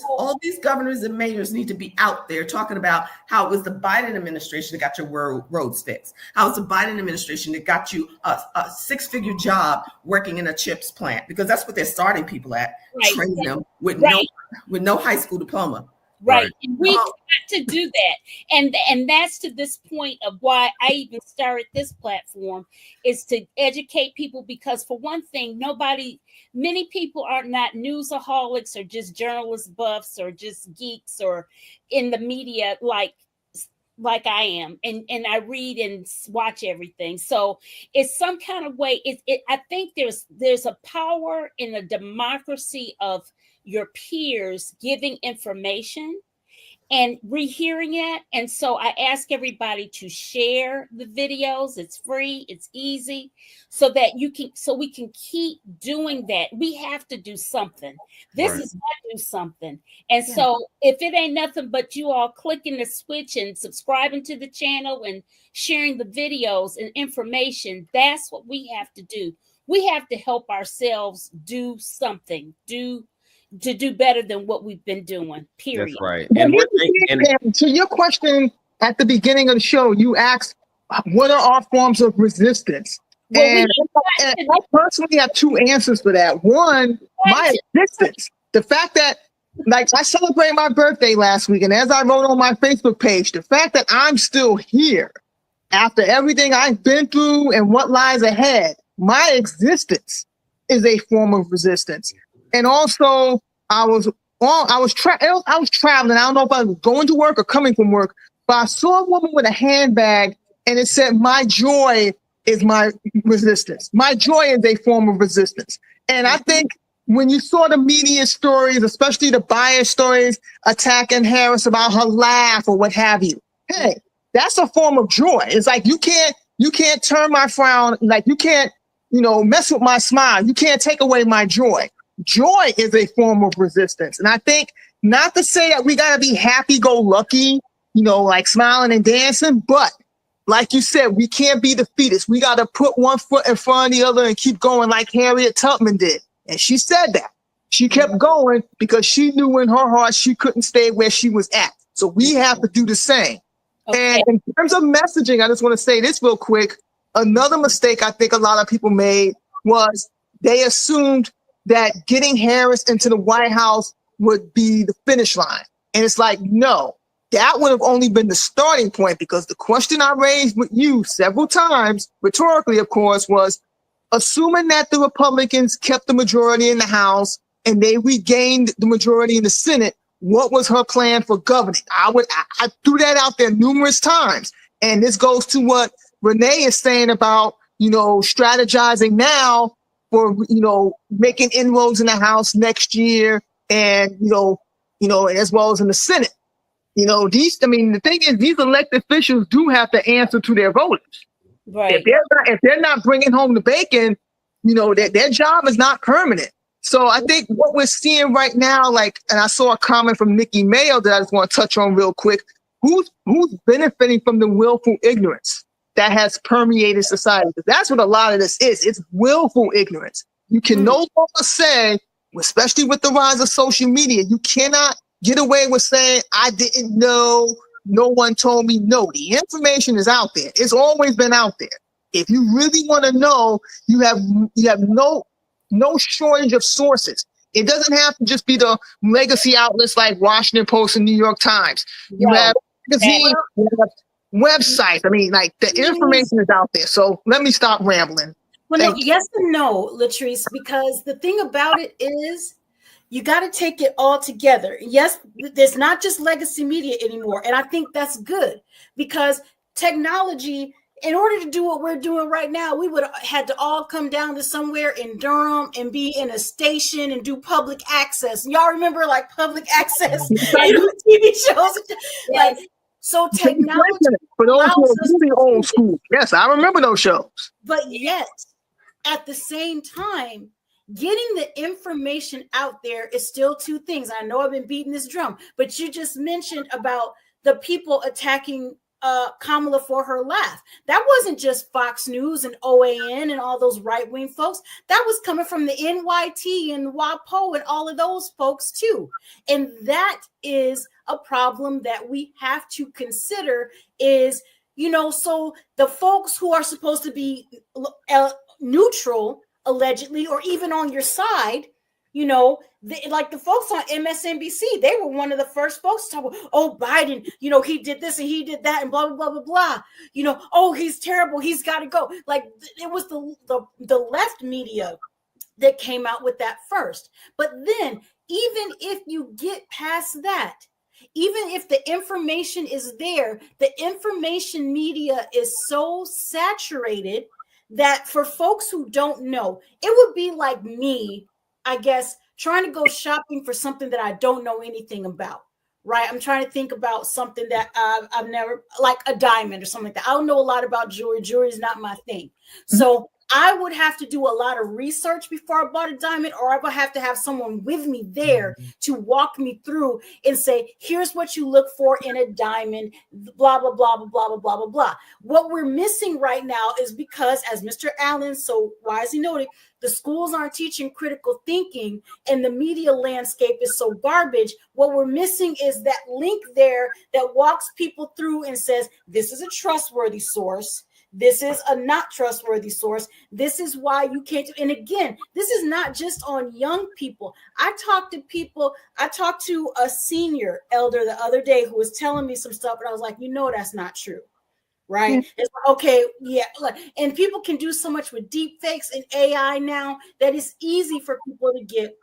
all these governors and mayors need to be out there talking about how it was the Biden administration that got your roads fixed. How it's the Biden administration that got you a 6-figure job working in a chips plant, because that's what they're starting people at, training them with no high school diploma. Right. And we got to do that. And that's to this point of why I even started this platform, is to educate people, because for one thing, many people are not newsaholics or just journalist buffs or just geeks or in the media like I am. And I read and watch everything. So it's some kind of way. I think there's a power in a democracy of your peers giving information and rehearing it. And so I ask everybody to share the videos. It's free, it's easy, so that we can keep doing that. We have to do something. This is not do something. And so if it ain't nothing but you all clicking the switch and subscribing to the channel and sharing the videos and information, that's what we have to do. We have to help ourselves do something, to do better than what we've been doing, period. That's right. And to your question at the beginning of the show, you asked, what are our forms of resistance? And I personally have 2 answers for that. One, my existence. The fact that, like, I celebrated my birthday last week, and as I wrote on my Facebook page, the fact that I'm still here after everything I've been through and what lies ahead, my existence is a form of resistance. And also, I was traveling. I don't know if I was going to work or coming from work, but I saw a woman with a handbag, and it said, "My joy is my resistance. My joy is a form of resistance." And I think when you saw the media stories, especially the bias stories attacking Harris about her laugh or what have you, hey, that's a form of joy. It's like you can't turn my frown, like you can't, mess with my smile. You can't take away my joy. Joy is a form of resistance. And I think, not to say that we got to be happy-go-lucky, like smiling and dancing, but like you said, we can't be defeatist. We got to put one foot in front of the other and keep going like Harriet Tubman did. And she said that. She kept going because she knew in her heart she couldn't stay where she was at. So we have to do the same. Okay. And in terms of messaging, I just want to say this real quick. Another mistake I think a lot of people made was they assumed that getting Harris into the White House would be the finish line. And it's like, no, that would have only been the starting point, because the question I raised with you several times, rhetorically, of course, was assuming that the Republicans kept the majority in the House and they regained the majority in the Senate, what was her plan for governing? I threw that out there numerous times. And this goes to what Renee is saying about, strategizing now for, making inroads in the House next year and, as well as in the Senate. You know, the thing is, these elected officials do have to answer to their voters. Right. If they're not bringing home the bacon, you know, their job is not permanent. So I think what we're seeing right now, like, and I saw a comment from Nikki Mayo that I just want to touch on real quick. Who's benefiting from the willful ignorance that has permeated society? Because that's what a lot of this is. It's willful ignorance. You can no longer say, especially with the rise of social media, you cannot get away with saying, I didn't know, no one told me. No, the information is out there. It's always been out there. If you really want to know, you have no shortage of sources. It doesn't have to just be the legacy outlets like Washington Post and New York Times. You have magazines, you have websites. I mean, like, the information is out there. So let me stop rambling. Well, yes and no, Latrice, because the thing about it is you got to take it all together. Yes, there's not just legacy media anymore. And I think that's good because technology, in order to do what we're doing right now, we would have had to all come down to somewhere in Durham and be in a station and do public access. Y'all remember like public access, TV shows? Like, so technology for those who are really old school. Yes, I remember those shows. But yet, at the same time, getting the information out there is still two things. I know I've been beating this drum, but you just mentioned about the people attacking Kamala for her laugh. That wasn't just Fox News and OAN and all those right-wing folks. That was coming from the NYT and WAPO and all of those folks too. And that is a problem that we have to consider is, you know, so the folks who are supposed to be neutral, allegedly, or even on your side, you know, like the folks on MSNBC, they were one of the first folks to talk about, oh, Biden, you know, he did this and he did that and blah, blah, blah, blah, blah. You know, oh, he's terrible. He's got to go. Like, it was the left media that came out with that first. But then, even if you get past that, even if the information is there, the information media is so saturated that for folks who don't know, it would be like me, I guess, trying to go shopping for something that I don't know anything about, right? I'm trying to think about something that I've never, like a diamond or something like that. I don't know a lot about jewelry. Jewelry is not my thing. So I would have to do a lot of research before I bought a diamond, or I would have to have someone with me there to walk me through and say, here's what you look for in a diamond, blah, blah, blah, blah, blah, blah, blah, blah, blah. What we're missing right now is because, as Mr. Allen so wisely noted, the schools aren't teaching critical thinking and the media landscape is so garbage. What we're missing is that link there that walks people through and says, this is a trustworthy source. This is a not trustworthy source. This is why you can't. And again, this is not just on young people. I talked to a senior elder the other day who was telling me some stuff, and I was like, you know, that's not true. Right? It's like, okay, yeah. And people can do so much with deep fakes and AI now that it's easy for people to get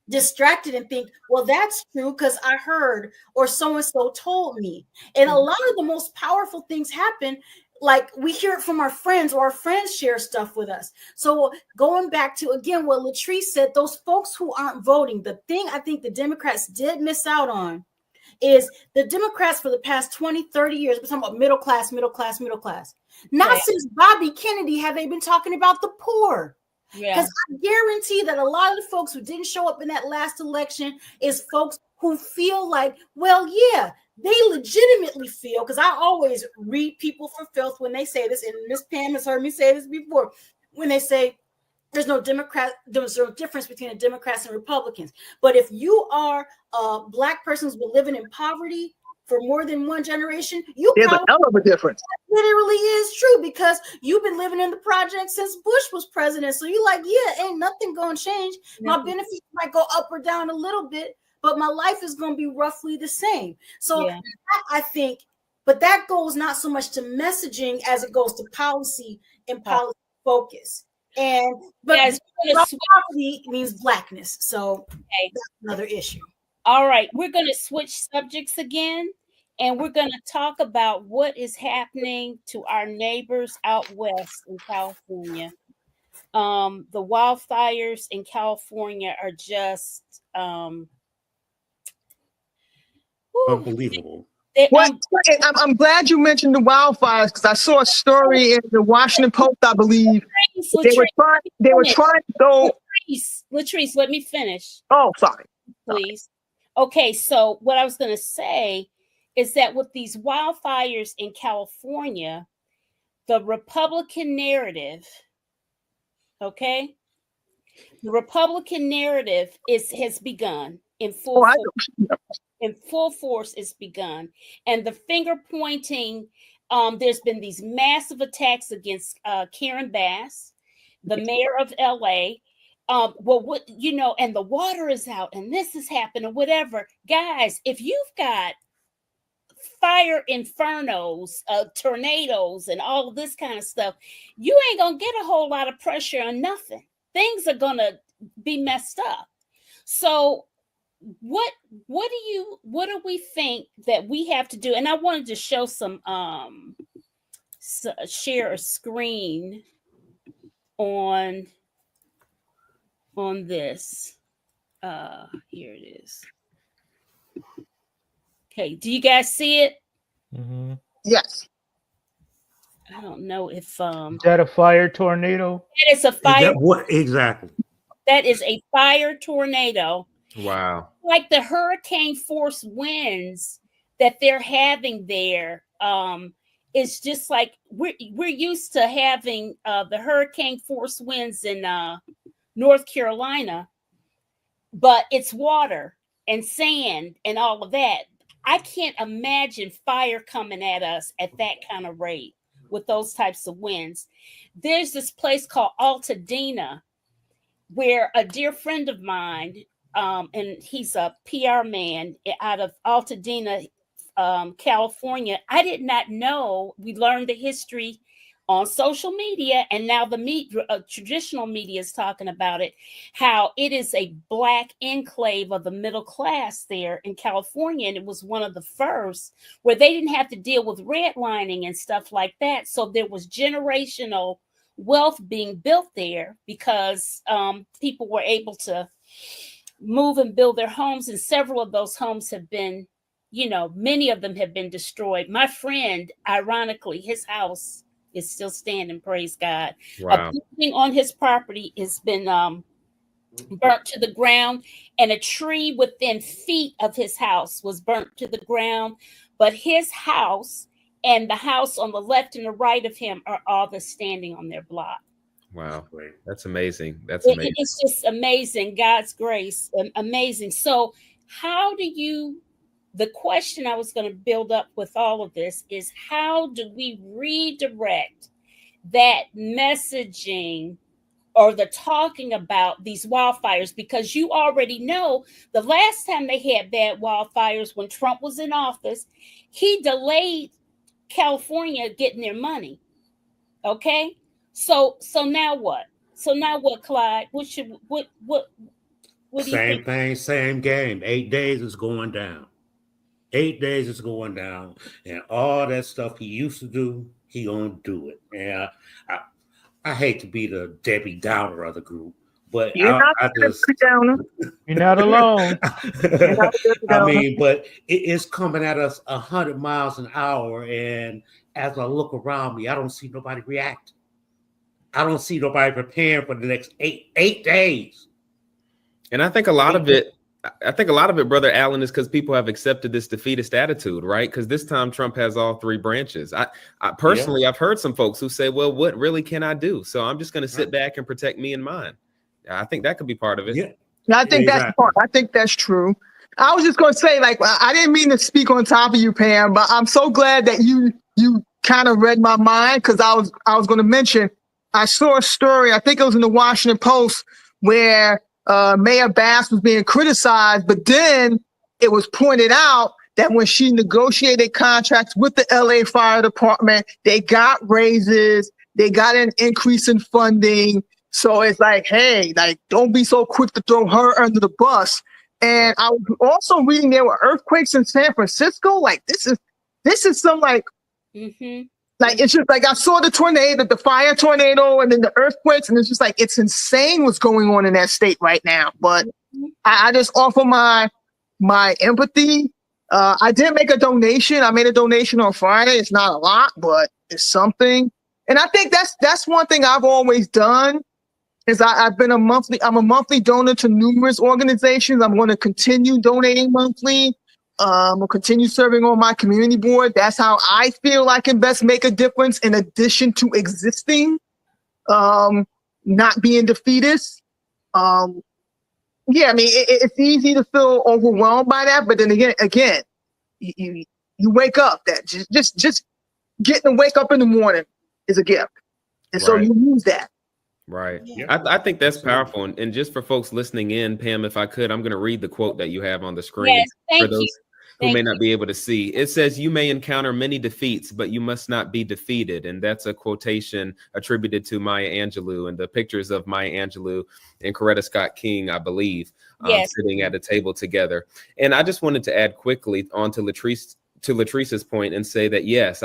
distracted and think, well, that's true because I heard or so-and-so told me. And a lot of the most powerful things happen, like we hear it from our friends, or our friends share stuff with us. So going back to, again, what Latrice said, those folks who aren't voting, the thing I think the Democrats did miss out on is the Democrats for the past 20, 30 years, we're talking about middle class. Not since Bobby Kennedy have they been talking about the poor. Because I guarantee that a lot of the folks who didn't show up in that last election is folks who feel like, well, yeah, they legitimately feel, because I always read people for filth when they say this, and Miss Pam has heard me say this before, when they say there's no difference between the Democrats and Republicans. But if you are a Black person who's been living in poverty for more than one generation, there's a hell of a difference. Literally is true, because you've been living in the project since Bush was president. So you're like, yeah, ain't nothing going to change. My benefits might go up or down a little bit, but my life is going to be roughly the same. So I think, but that goes not so much to messaging as it goes to policy and policy focus. And but poverty means Blackness. So that's another issue. All right, we're going to switch subjects again, and we're going to talk about what is happening to our neighbors out west in California. The wildfires in California are just unbelievable. I'm glad you mentioned the wildfires because I saw a story in the Washington Post, I believe. They were trying to go. Latrice, let me finish. Oh, sorry. Please. Okay, so what I was going to say is that with these wildfires in California, the Republican narrative, okay, the Republican narrative has begun in full force. In full force, it's begun, and the finger pointing. There's been these massive attacks against Karen Bass, the mayor of LA. And the water is out, and this has happened, or whatever. Guys, if you've got fire infernos, tornadoes, and all of this kind of stuff, you ain't gonna get a whole lot of pressure on nothing. Things are gonna be messed up. So what do we think that we have to do? And I wanted to show some share a screen on this. Here it is. Okay, do you guys see it? Mm-hmm. Yes. I don't know if is that a fire tornado? It is a fire. What exactly? That is a fire tornado. Wow. Like the hurricane force winds that they're having there. It's just like we're used to having the hurricane force winds in North Carolina, but it's water and sand and all of that. I can't imagine fire coming at us at that kind of rate with those types of winds. There's this place called Altadena where a dear friend of mine, and he's a PR man out of Altadena, California. I did not know. We learned the history on social media, and now the traditional media is talking about it, how it is a Black enclave of the middle class there in California, and it was one of the first where they didn't have to deal with redlining and stuff like that. So there was generational wealth being built there because people were able to move and build their homes, and several of those homes have been, many of them have been destroyed. My friend, ironically, his house is still standing, praise God. Wow. A building on his property has been burnt to the ground, and a tree within feet of his house was burnt to the ground. But his house and the house on the left and the right of him are all the standing on their block. Wow. That's amazing. That's amazing. It's just amazing. God's grace. Amazing. So the question I was going to build up with all of this is, how do we redirect that messaging or the talking about these wildfires? Because you already know the last time they had bad wildfires, when Trump was in office, he delayed California getting their money. Okay. So now what? Clyde? What do you think? Same thing, same game. 8 days is going down. 8 days is going down, and all that stuff he used to do, he gonna do it. And I hate to be the Debbie Downer of the group, but You're not alone. I mean, but it's coming at us 100 miles an hour, and as I look around me, I don't see nobody react. I don't see nobody preparing for the next eight days. And I think a lot of it, Brother Allen, is because people have accepted this defeatist attitude, right? Because this time Trump has all three branches. I personally, I've heard some folks who say, well, what really can I do? So I'm just going to sit back and protect me and mine. I think that could be part of it. Yeah. I think that's part. I think that's true. I was just going to say, I didn't mean to speak on top of you, Pam, but I'm so glad that you kind of read my mind, because I was going to mention, I saw a story, I think it was in the Washington Post, where Mayor Bass was being criticized, but then it was pointed out that when she negotiated contracts with the LA Fire Department, they got raises, they got an increase in funding. So it's like, hey, don't be so quick to throw her under the bus. And I was also reading there were earthquakes in San Francisco. This is some it's just I saw the tornado, the fire tornado, and then the earthquakes, and it's just it's insane what's going on in that state right now. But I just offer my empathy I did make a donation. I made a donation on Friday. It's not a lot, but it's something. And I think that's one thing I've always done is I'm a monthly donor to numerous organizations. I'm going to continue donating monthly. I'll continue serving on my community board. That's how I feel I can best make a difference in addition to existing, not being defeatist. Yeah, I mean, it's easy to feel overwhelmed by that, but then again, you wake up. That just getting to wake up in the morning is a gift, and so you use that. Right. Yeah. I think that's powerful. And just for folks listening in, Pam, if I could, I'm going to read the quote that you have on the screen. Yes, for those who may not be able to see. It says, "You may encounter many defeats, but you must not be defeated." And that's a quotation attributed to Maya Angelou, and the pictures of Maya Angelou and Coretta Scott King, I believe, sitting at a table together. And I just wanted to add quickly on to Latrice's point and say that, yes,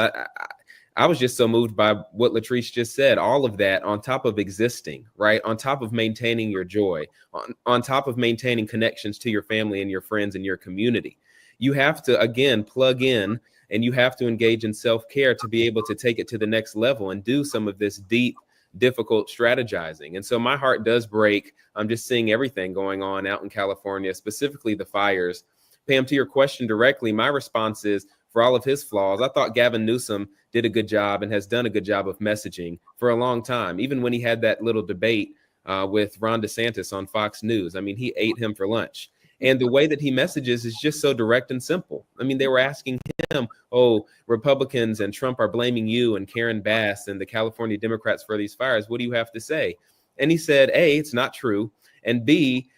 I was just so moved by what Latrice just said. All of that on top of existing, right? On top of maintaining your joy, on top of maintaining connections to your family and your friends and your community. You have to, again, plug in, and you have to engage in self-care to be able to take it to the next level and do some of this deep, difficult strategizing. And so my heart does break. I'm just seeing everything going on out in California, specifically the fires. Pam, to your question directly, my response is, for all of his flaws, I thought Gavin Newsom did a good job and has done a good job of messaging for a long time. Even when he had that little debate with Ron DeSantis on Fox News, I mean, he ate him for lunch. And the way that he messages is just so direct and simple. I mean, they were asking him, oh, Republicans and Trump are blaming you and Karen Bass and the California Democrats for these fires. What do you have to say? And he said, A, it's not true. And B,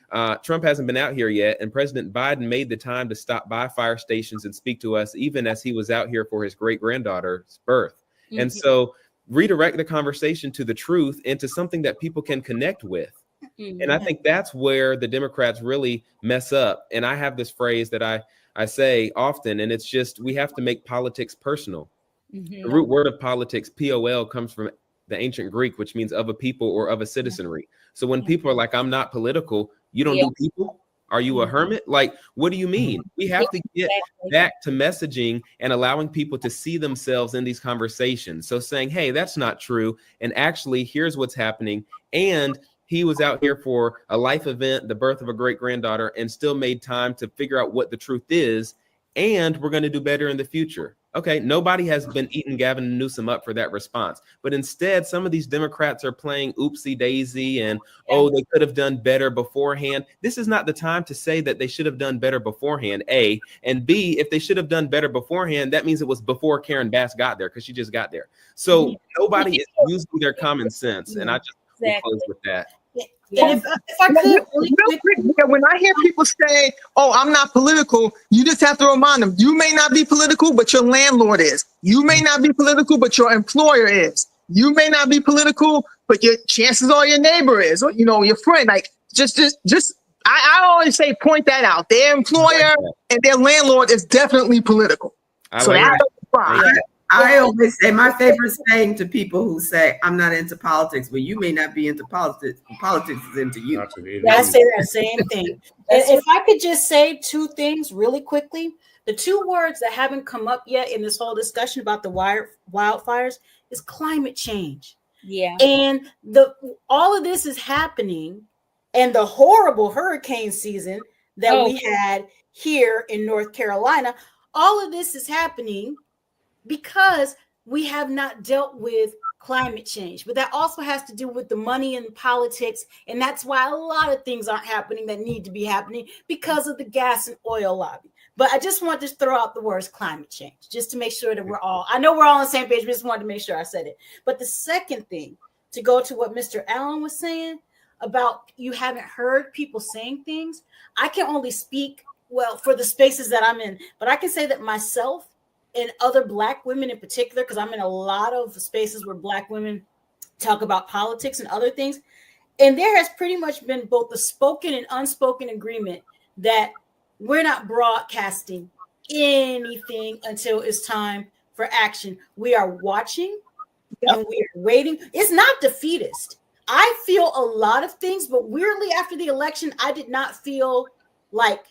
Trump hasn't been out here yet. And President Biden made the time to stop by fire stations and speak to us, even as he was out here for his great-granddaughter's birth. Mm-hmm. And so redirect the conversation to the truth and to something that people can connect with. Mm-hmm. And I think that's where the Democrats really mess up. And I have this phrase that I say often, and it's just, we have to make politics personal. Mm-hmm. The root word of politics, POL, comes from the ancient Greek, which means of a people or of a citizenry. So when people are like, I'm not political, you don't do people? Are you a hermit? Like, what do you mean? We have to get back to messaging and allowing people to see themselves in these conversations. So saying, hey, that's not true. And actually, here's what's happening. And he was out here for a life event, the birth of a great-granddaughter, and still made time to figure out what the truth is. And we're going to do better in the future. Okay, nobody has been eating Gavin Newsom up for that response. But instead, some of these Democrats are playing oopsie daisy and, oh, they could have done better beforehand. This is not the time to say that they should have done better beforehand, A. And B, if they should have done better beforehand, that means it was before Karen Bass got there, because she just got there. So nobody is using their common sense. And I just will close with that. Yeah. If I could, real quick, when I hear people say, oh, I'm not political, you just have to remind them, you may not be political, but your landlord is. You may not be political, but your employer is. You may not be political, but your chances are your neighbor is, or, you know, your friend. Like, I always say, point that out. Their employer and their landlord is definitely political. I always say, my favorite saying to people who say, I'm not into politics, but you may not be into politics. Politics is into you. I say that same thing. If I could just say two things really quickly, the two words that haven't come up yet in this whole discussion about the wildfires is climate change. Yeah. And all of this is happening, and the horrible hurricane season that we had here in North Carolina, all of this is happening because we have not dealt with climate change. But that also has to do with the money in politics. And that's why a lot of things aren't happening that need to be happening, because of the gas and oil lobby. But I just want to throw out the words climate change, just to make sure that I know we're all on the same page, but just wanted to make sure I said it. But the second thing, to go to what Mr. Allen was saying about you haven't heard people saying things, I can only speak, well, for the spaces that I'm in, but I can say that myself and other Black women in particular, because I'm in a lot of spaces where Black women talk about politics and other things. And there has pretty much been both the spoken and unspoken agreement that we're not broadcasting anything until it's time for action. We are watching and we are waiting. It's not defeatist. I feel a lot of things, but weirdly after the election, I did not feel like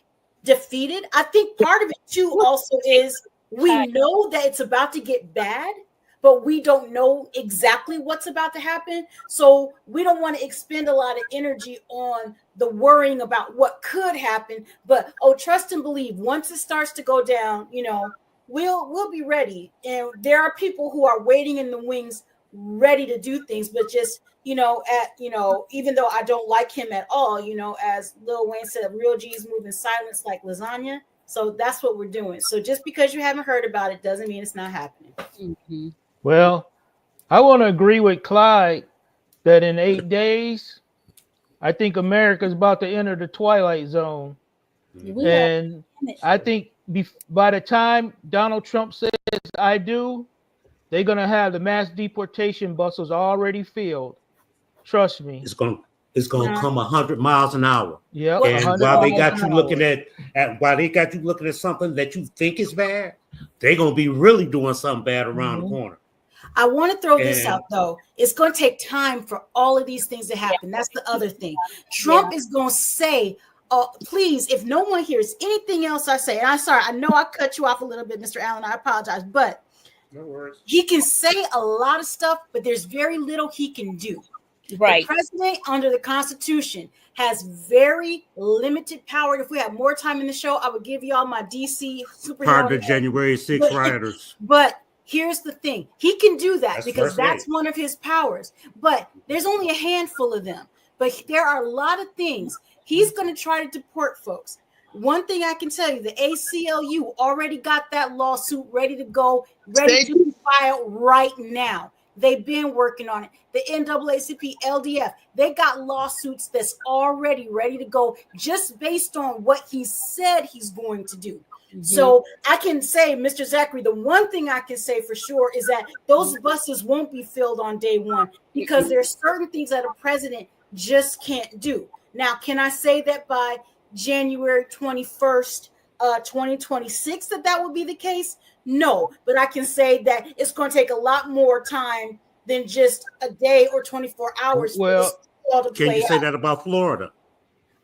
defeated. I think part of it too also is we know that it's about to get bad, but we don't know exactly what's about to happen. So we don't want to expend a lot of energy on the worrying about what could happen. But trust and believe, once it starts to go down, we'll be ready. And there are people who are waiting in the wings, ready to do things, but just even though I don't like him at all, as Lil Wayne said, real G's move in silence like lasagna. So that's what we're doing. So just because you haven't heard about it doesn't mean it's not happening. Mm-hmm. Well, I want to agree with Clyde that in 8 days, I think America's about to enter the twilight zone. And I think by the time Donald Trump says I do, they're going to have the mass deportation buses already filled. Trust me. It's going to come 100 miles an hour. Yeah. And while they got you looking at something that you think is bad, they're going to be really doing something bad around the corner. I want to throw this out, though. It's going to take time for all of these things to happen. That's the other thing. Trump is going to say, please, if no one hears anything else I say, and I'm sorry, I know I cut you off a little bit, Mr. Allen, I apologize, but no worries. He can say a lot of stuff, but there's very little he can do. Right. The president under the Constitution has very limited power. If we had more time in the show, I would give y'all my DC superhero. Part of the January 6th rioters. But here's the thing. He can do that because that's one of his powers. But there's only a handful of them. But there are a lot of things. He's going to try to deport folks. One thing I can tell you, the ACLU already got that lawsuit ready to go, ready to be filed right now. They've been working on it. The NAACP, LDF, they got lawsuits that's already ready to go just based on what he said he's going to do. Mm-hmm. So I can say, Mr. Zachary, the one thing I can say for sure is that those buses won't be filled on day one because there's certain things that a president just can't do. Now, can I say that by January 21st, 2026, that would be the case? No, but I can say that it's going to take a lot more time than just a day or 24 hours. Well, can you say that about Florida?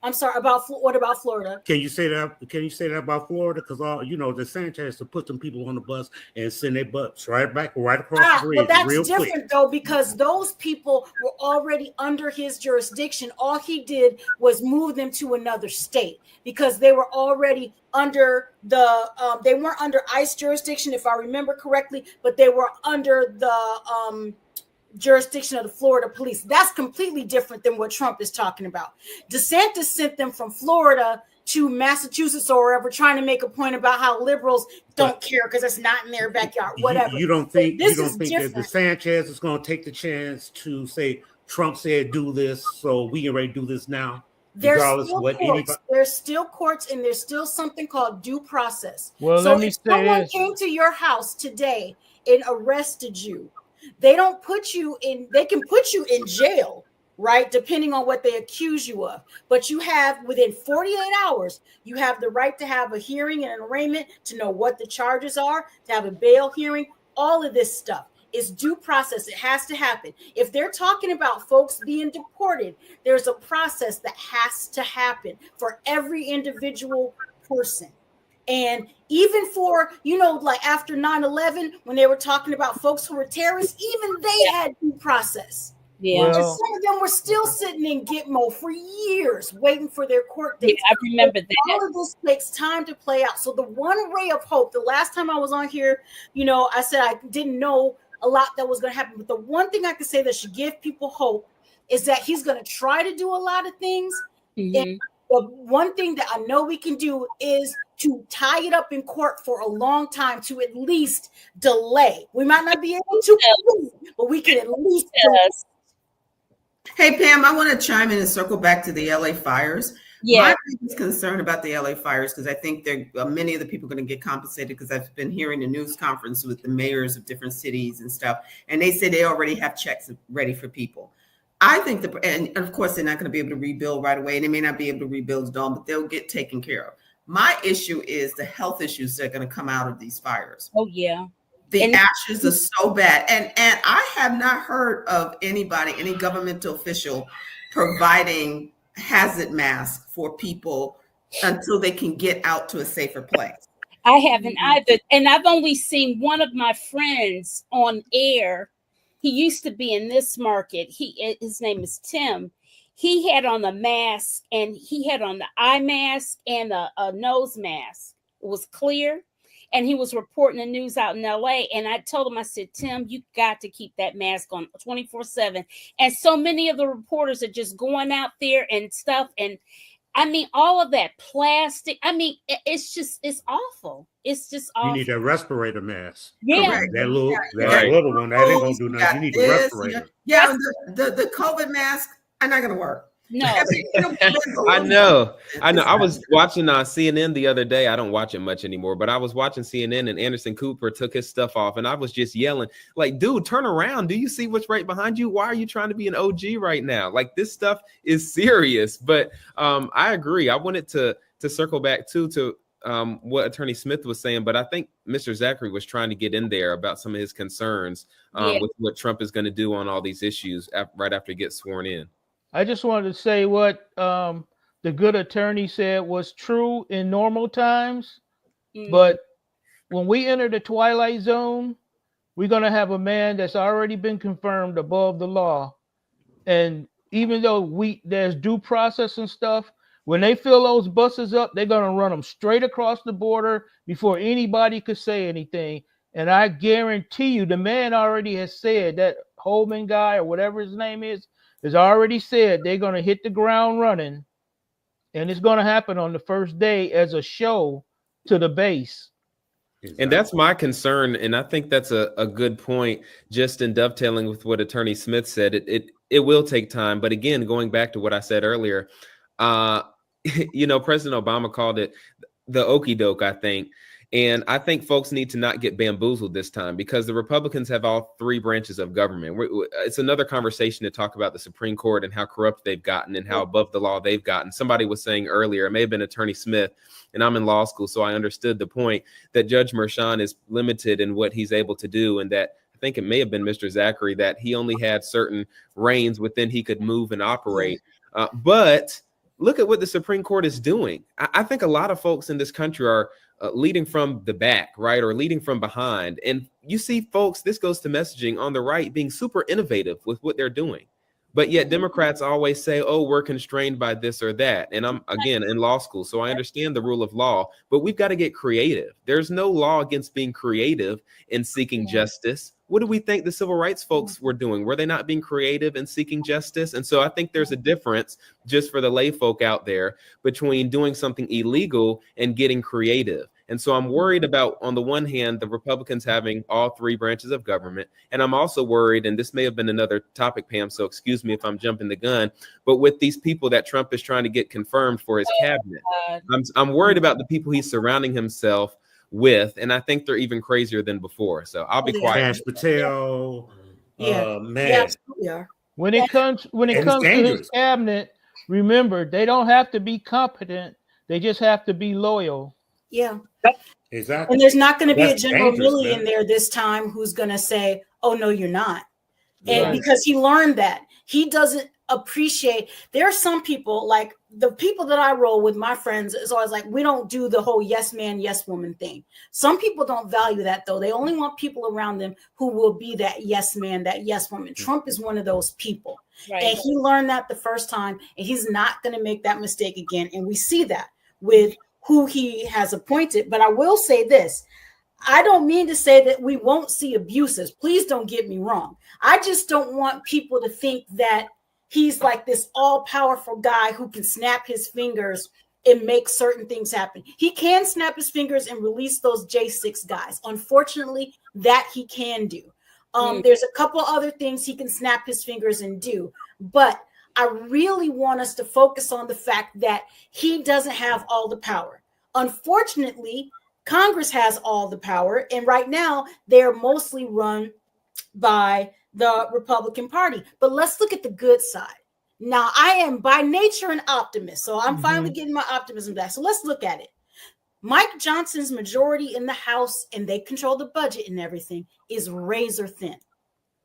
I'm sorry, what about Florida? Can you say that? Can you say that about Florida? Because the Sanchez to put them people on the bus and send their butts right across the bridge. But that's different though, because those people were already under his jurisdiction. All he did was move them to another state because they were already under they weren't under ICE jurisdiction, if I remember correctly, but they were under the jurisdiction of the Florida police. That's completely different than what Trump is talking about. DeSantis sent them from Florida to Massachusetts or wherever, trying to make a point about how liberals don't care because it's not in their backyard, whatever. You don't think that DeSantis is going to take the chance to say Trump said do this, so we can ready to do this now? There's still courts, and there's still something called due process. Well, so if someone came to your house today and arrested you, they don't put you in, they can put you in jail, right? Depending on what they accuse you of. But you have, within 48 hours, you have the right to have a hearing and an arraignment, to know what the charges are, to have a bail hearing, all of this stuff. It's due process. It has to happen. If they're talking about folks being deported, there's a process that has to happen for every individual person. And even for, like after 9/11, when they were talking about folks who were terrorists, even they had due process. Yeah. And some of them were still sitting in Gitmo for years, waiting for their court dates. Yeah, I remember that. All of this takes time to play out. So the one ray of hope, the last time I was on here, I said I didn't know a lot that was going to happen. But the one thing I can say that should give people hope is that he's going to try to do a lot of things. Mm-hmm. And the one thing that I know we can do is to tie it up in court for a long time, to at least delay. We might not be able to, but we can at least delay. Hey, Pam, I want to chime in and circle back to the LA fires. Yeah. My biggest concern about the LA fires, because I think many of the people are going to get compensated, because I've been hearing a news conference with the mayors of different cities and stuff, and they say they already have checks ready for people. I think and of course, they're not going to be able to rebuild right away. They may not be able to rebuild it all, but they'll get taken care of. My issue is the health issues that are going to come out of these fires. Oh, yeah. The ashes are so bad. And I have not heard of any governmental official providing hazard masks for people until they can get out to a safer place. I haven't either. And I've only seen one of my friends on air. He used to be in this market. His name is Tim. He had on a mask, and he had on the eye mask and a nose mask. It was clear. And he was reporting the news out in LA. And I told him, I said, Tim, you got to keep that mask on 24/7. And so many of the reporters are just going out there and stuff. And I mean, all of that plastic. I mean, it's awful. It's just awful. You need a respirator mask. Yeah. Correct. That little Right. one, that ain't gonna do nothing. You need a respirator. Yeah, the COVID mask are not gonna work. No. I know. I was watching CNN the other day. I don't watch it much anymore, but I was watching CNN, and Anderson Cooper took his stuff off, and I was just yelling, like, dude, turn around. Do you see what's right behind you? Why are you trying to be an OG right now? Like, this stuff is serious. But I agree. I wanted to circle back to what Attorney Smith was saying, but I think Mr. Zachary was trying to get in there about some of his concerns with what Trump is going to do on all these issues right after he gets sworn in. I just wanted to say what the good attorney said was true in normal times, but when we enter the twilight zone, we're going to have a man that's already been confirmed above the law. And even though there's due process and stuff, when they fill those buses up, they're going to run them straight across the border before anybody could say anything. And I guarantee you, the man already has said, that Holman guy or whatever his name is, has already said they're going to hit the ground running, and it's going to happen on the first day as a show to the base. And that's my concern, and I think that's a good point, just in dovetailing with what Attorney Smith said. It will take time, but again, going back to what I said earlier, President Obama called it the okie doke, I think. And I think folks need to not get bamboozled this time, because the Republicans have all three branches of government. It's another conversation to talk about the Supreme Court and how corrupt they've gotten and how above the law they've gotten. Somebody was saying earlier, it may have been Attorney Smith, and I'm in law school, so I understood the point, that Judge Merchan is limited in what he's able to do, and that I think it may have been Mr. Zachary, that he only had certain reins within he could move and operate. But look at what the Supreme Court is doing. I think a lot of folks in this country are leading from the back, right? Or leading from behind. And you see folks, this goes to messaging on the right, being super innovative with what they're doing. But yet Democrats always say, oh, we're constrained by this or that. And I'm, again, in law school, so I understand the rule of law, but we've got to get creative. There's no law against being creative in seeking justice. What do we think the civil rights folks were doing? Were they not being creative in seeking justice? And so I think there's a difference, just for the lay folk out there, between doing something illegal and getting creative. And so I'm worried about, on the one hand, the Republicans having all three branches of government. And I'm also worried, and this may have been another topic, Pam, so excuse me if I'm jumping the gun, but with these people that Trump is trying to get confirmed for his cabinet, I'm worried about the people he's surrounding himself with, and I think they're even crazier than before. So I'll be quiet. Cash Patel, man. Yeah. When it comes to his cabinet, remember, they don't have to be competent; they just have to be loyal. Yeah, exactly. And there's not going to be a General Milley in there this time who's going to say, "Oh no, you're not," and because he learned that, he doesn't appreciate. There are some people, like the people that I roll with, my friends, is always like, we don't do the whole yes man, yes woman thing. Some people don't value that, though. They only want people around them who will be that yes man, that yes woman. Trump is one of those people. Right. And he learned that the first time, and he's not going to make that mistake again. And we see that with who he has appointed. But I will say this. I don't mean to say that we won't see abuses. Please don't get me wrong. I just don't want people to think that he's like this all-powerful guy who can snap his fingers and make certain things happen. He can snap his fingers and release those J6 guys. Unfortunately, that he can do. There's a couple other things he can snap his fingers and do. But I really want us to focus on the fact that he doesn't have all the power. Unfortunately, Congress has all the power. And right now, they're mostly run by the Republican Party. But let's look at the good side. Now, I am by nature an optimist, so I'm finally getting my optimism back. So let's look at it. Mike Johnson's majority in the House, and they control the budget and everything, is razor thin.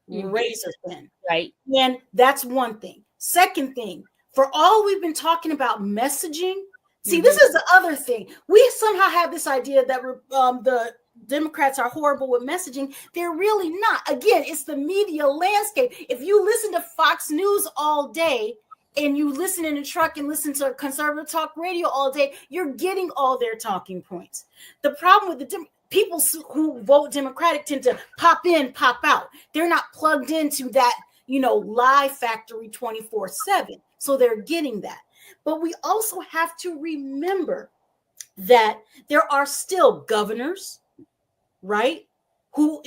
Razor thin. Right. And that's one thing. Second thing, for all we've been talking about messaging, See, this is the other thing. We somehow have this idea that the Democrats are horrible with messaging. They're really not. Again, it's the media landscape. If you listen to Fox News all day and you listen in the truck and listen to conservative talk radio all day, you're getting all their talking points. The problem with the people who vote Democratic tend to pop in, pop out. They're not plugged into that, live factory 24/7. So they're getting that. But we also have to remember that there are still governors, right?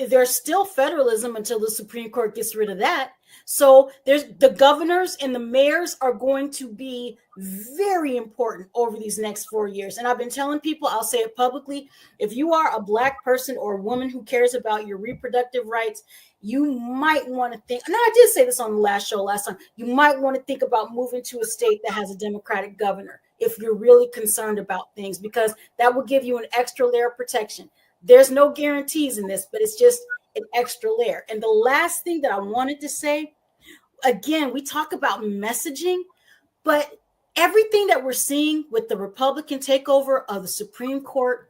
There's still federalism until the Supreme Court gets rid of that. So there's the governors and the mayors are going to be very important over these next 4 years. And I've been telling people, I'll say it publicly, if you are a Black person or a woman who cares about your reproductive rights, you might want to think, and I did say this on the last time, you might want to think about moving to a state that has a Democratic governor if you're really concerned about things, because that will give you an extra layer of protection. There's no guarantees in this, but it's just an extra layer. And the last thing that I wanted to say, again, we talk about messaging, but everything that we're seeing with the Republican takeover of the Supreme Court,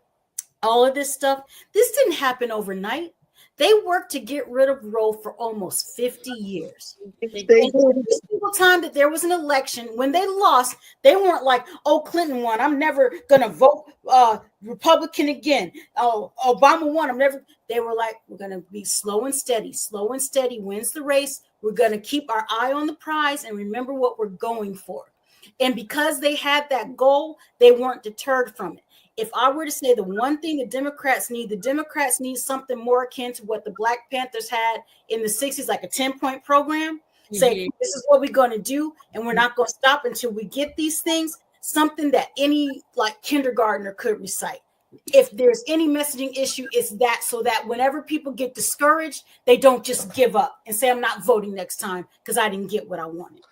all of this stuff, this didn't happen overnight. They worked to get rid of Roe for almost 50 years. And every single time that there was an election, when they lost, they weren't like, oh, Clinton won, I'm never going to vote Republican again. Oh, Obama won, I'm never. They were like, we're going to be slow and steady. Slow and steady wins the race. We're going to keep our eye on the prize and remember what we're going for. And because they had that goal, they weren't deterred from it. If I were to say the one thing the Democrats need something more akin to what the Black Panthers had in the 60s, like a 10-point program. Say, this is what we're going to do, and we're not going to stop until we get these things. Something that any kindergartner could recite. If there's any messaging issue, it's that, so that whenever people get discouraged, they don't just give up and say, I'm not voting next time because I didn't get what I wanted.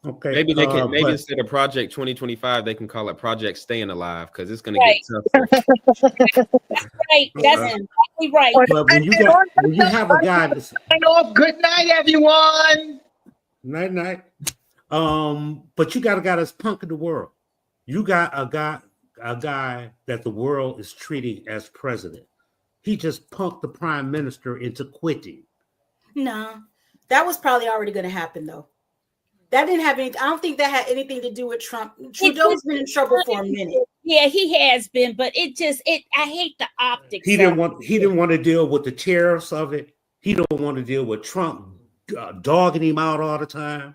Okay. Maybe they can. Maybe instead of Project 2025, they can call it Project Staying Alive, because it's going to get tougher. Right. That's exactly right. But when you have a guy that's good night, everyone. Night. But you got a guy that's punking the world. You got a guy that the world is treating as president. He just punked the prime minister into quitting. No, that was probably already going to happen, though. That didn't have anything. I don't think that had anything to do with Trump. Trudeau's been in trouble for a minute. Yeah, he has been, but I hate the optics. He didn't want to deal with the tariffs of it. He don't want to deal with Trump dogging him out all the time.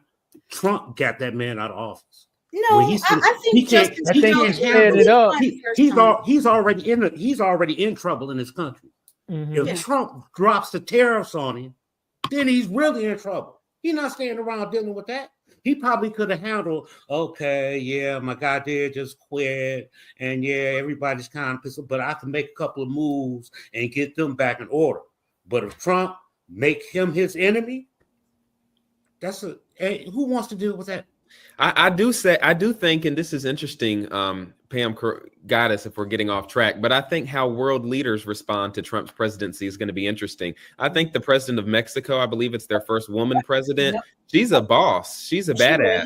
Trump got that man out of office. No, I think he's already in trouble in this country. Mm-hmm. If Trump drops the tariffs on him, then he's really in trouble. He's not staying around dealing with that. He probably could have handled, okay, yeah, my guy did just quit, and yeah, everybody's kind of pissed, but I can make a couple of moves and get them back in order. But if Trump make him his enemy, who wants to deal with that? I do think, and this is interesting, Pam, guide us if we're getting off track, but I think how world leaders respond to Trump's presidency is going to be interesting. I think the president of Mexico, I believe it's their first woman president. She's a boss. She's a badass.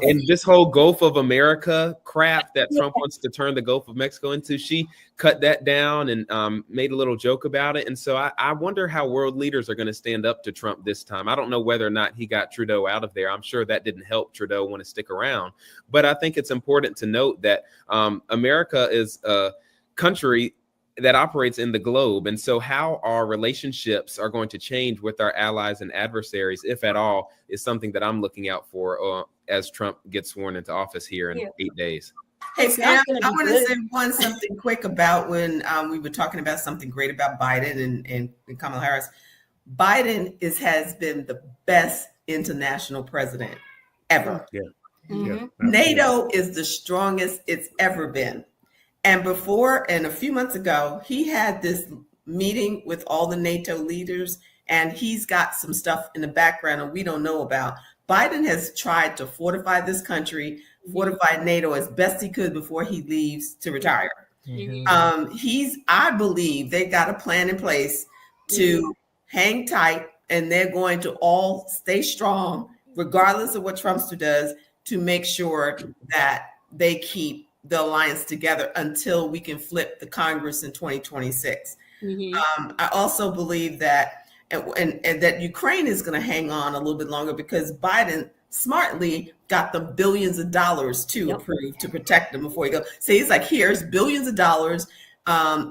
And this whole Gulf of America crap that Trump wants to turn the Gulf of Mexico into, she cut that down and made a little joke about it. And so I wonder how world leaders are going to stand up to Trump this time. I don't know whether or not he got Trudeau out of there. I'm sure that didn't help Trudeau want to stick around. But I think it's important to note that America is a country that operates in the globe. And so how our relationships are going to change with our allies and adversaries, if at all, is something that I'm looking out for as Trump gets sworn into office here in 8 days. Hey, Sam, I want to say something quick about when we were talking about something great about Biden and Kamala Harris. Biden has been the best international president ever. Yeah. Mm-hmm. NATO is the strongest it's ever been. And a few months ago, he had this meeting with all the NATO leaders, and he's got some stuff in the background that we don't know about. Biden has tried to fortify this country, fortify NATO as best he could before he leaves to retire. Mm-hmm. I believe they got a plan in place to hang tight, and they're going to all stay strong, regardless of what Trumpster does, to make sure that they keep the alliance together until we can flip the Congress in 2026. I also believe that, and that Ukraine is going to hang on a little bit longer because Biden smartly got them billions of dollars to approve to protect them before he goes. So he's like, here's billions of dollars.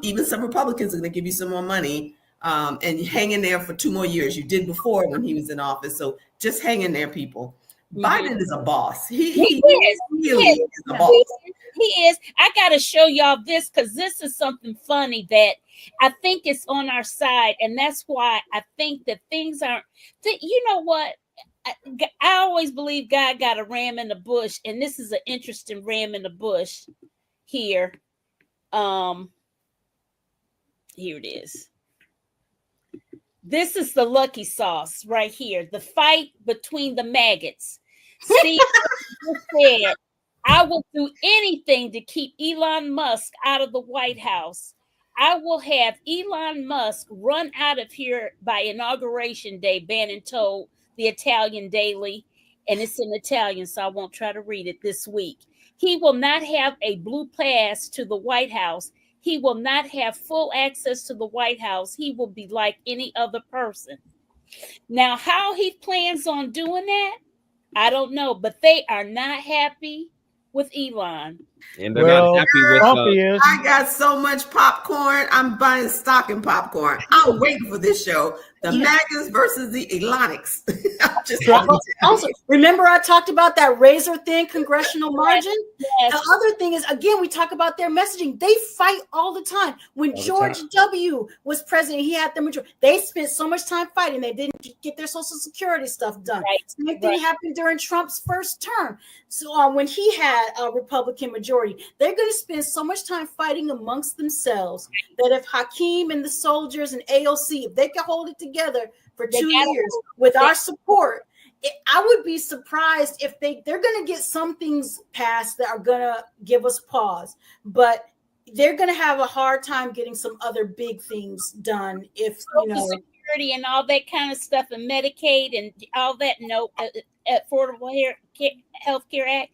Even some Republicans are going to give you some more money, and you hang in there for 2 more years. You did before when he was in office. So just hang in there, people. Biden is a boss. He really is a boss. He is. I got to show y'all this because this is something funny that I think is on our side. And that's why I think that things aren't, you know what? I always believe God got a ram in the bush. And this is an interesting ram in the bush here. Here it is. This is the lucky sauce right here. The fight between the maggots. Steve said, I will do anything to keep Elon Musk out of the White House. I will have Elon Musk run out of here by Inauguration Day, Bannon told the Italian Daily, and it's in Italian, so I won't try to read it this week. He will not have a blue pass to the White House. He will not have full access to the White House. He will be like any other person. Now, how he plans on doing that, I don't know, but they are not happy with Elon. And they're not happy with I got so much popcorn. I'm buying stock in popcorn. I'm waiting for this show. The MAGAs versus the Elonics. Also, remember I talked about that razor thin congressional margin? Yes. The other thing is, again, we talk about their messaging. They fight all the time. When George W. was president, he had the majority. They spent so much time fighting. They didn't get their Social Security stuff done. Right. Same thing happened during Trump's first term. So when he had a Republican majority, they're going to spend so much time fighting amongst themselves that if Hakeem and the soldiers and AOC, if they can hold it together for 2 years with our support, I would be surprised if they're going to get some things passed that are going to give us pause, but they're going to have a hard time getting some other big things done. If security and all that kind of stuff, and Medicaid and all that, Affordable Health Care Act.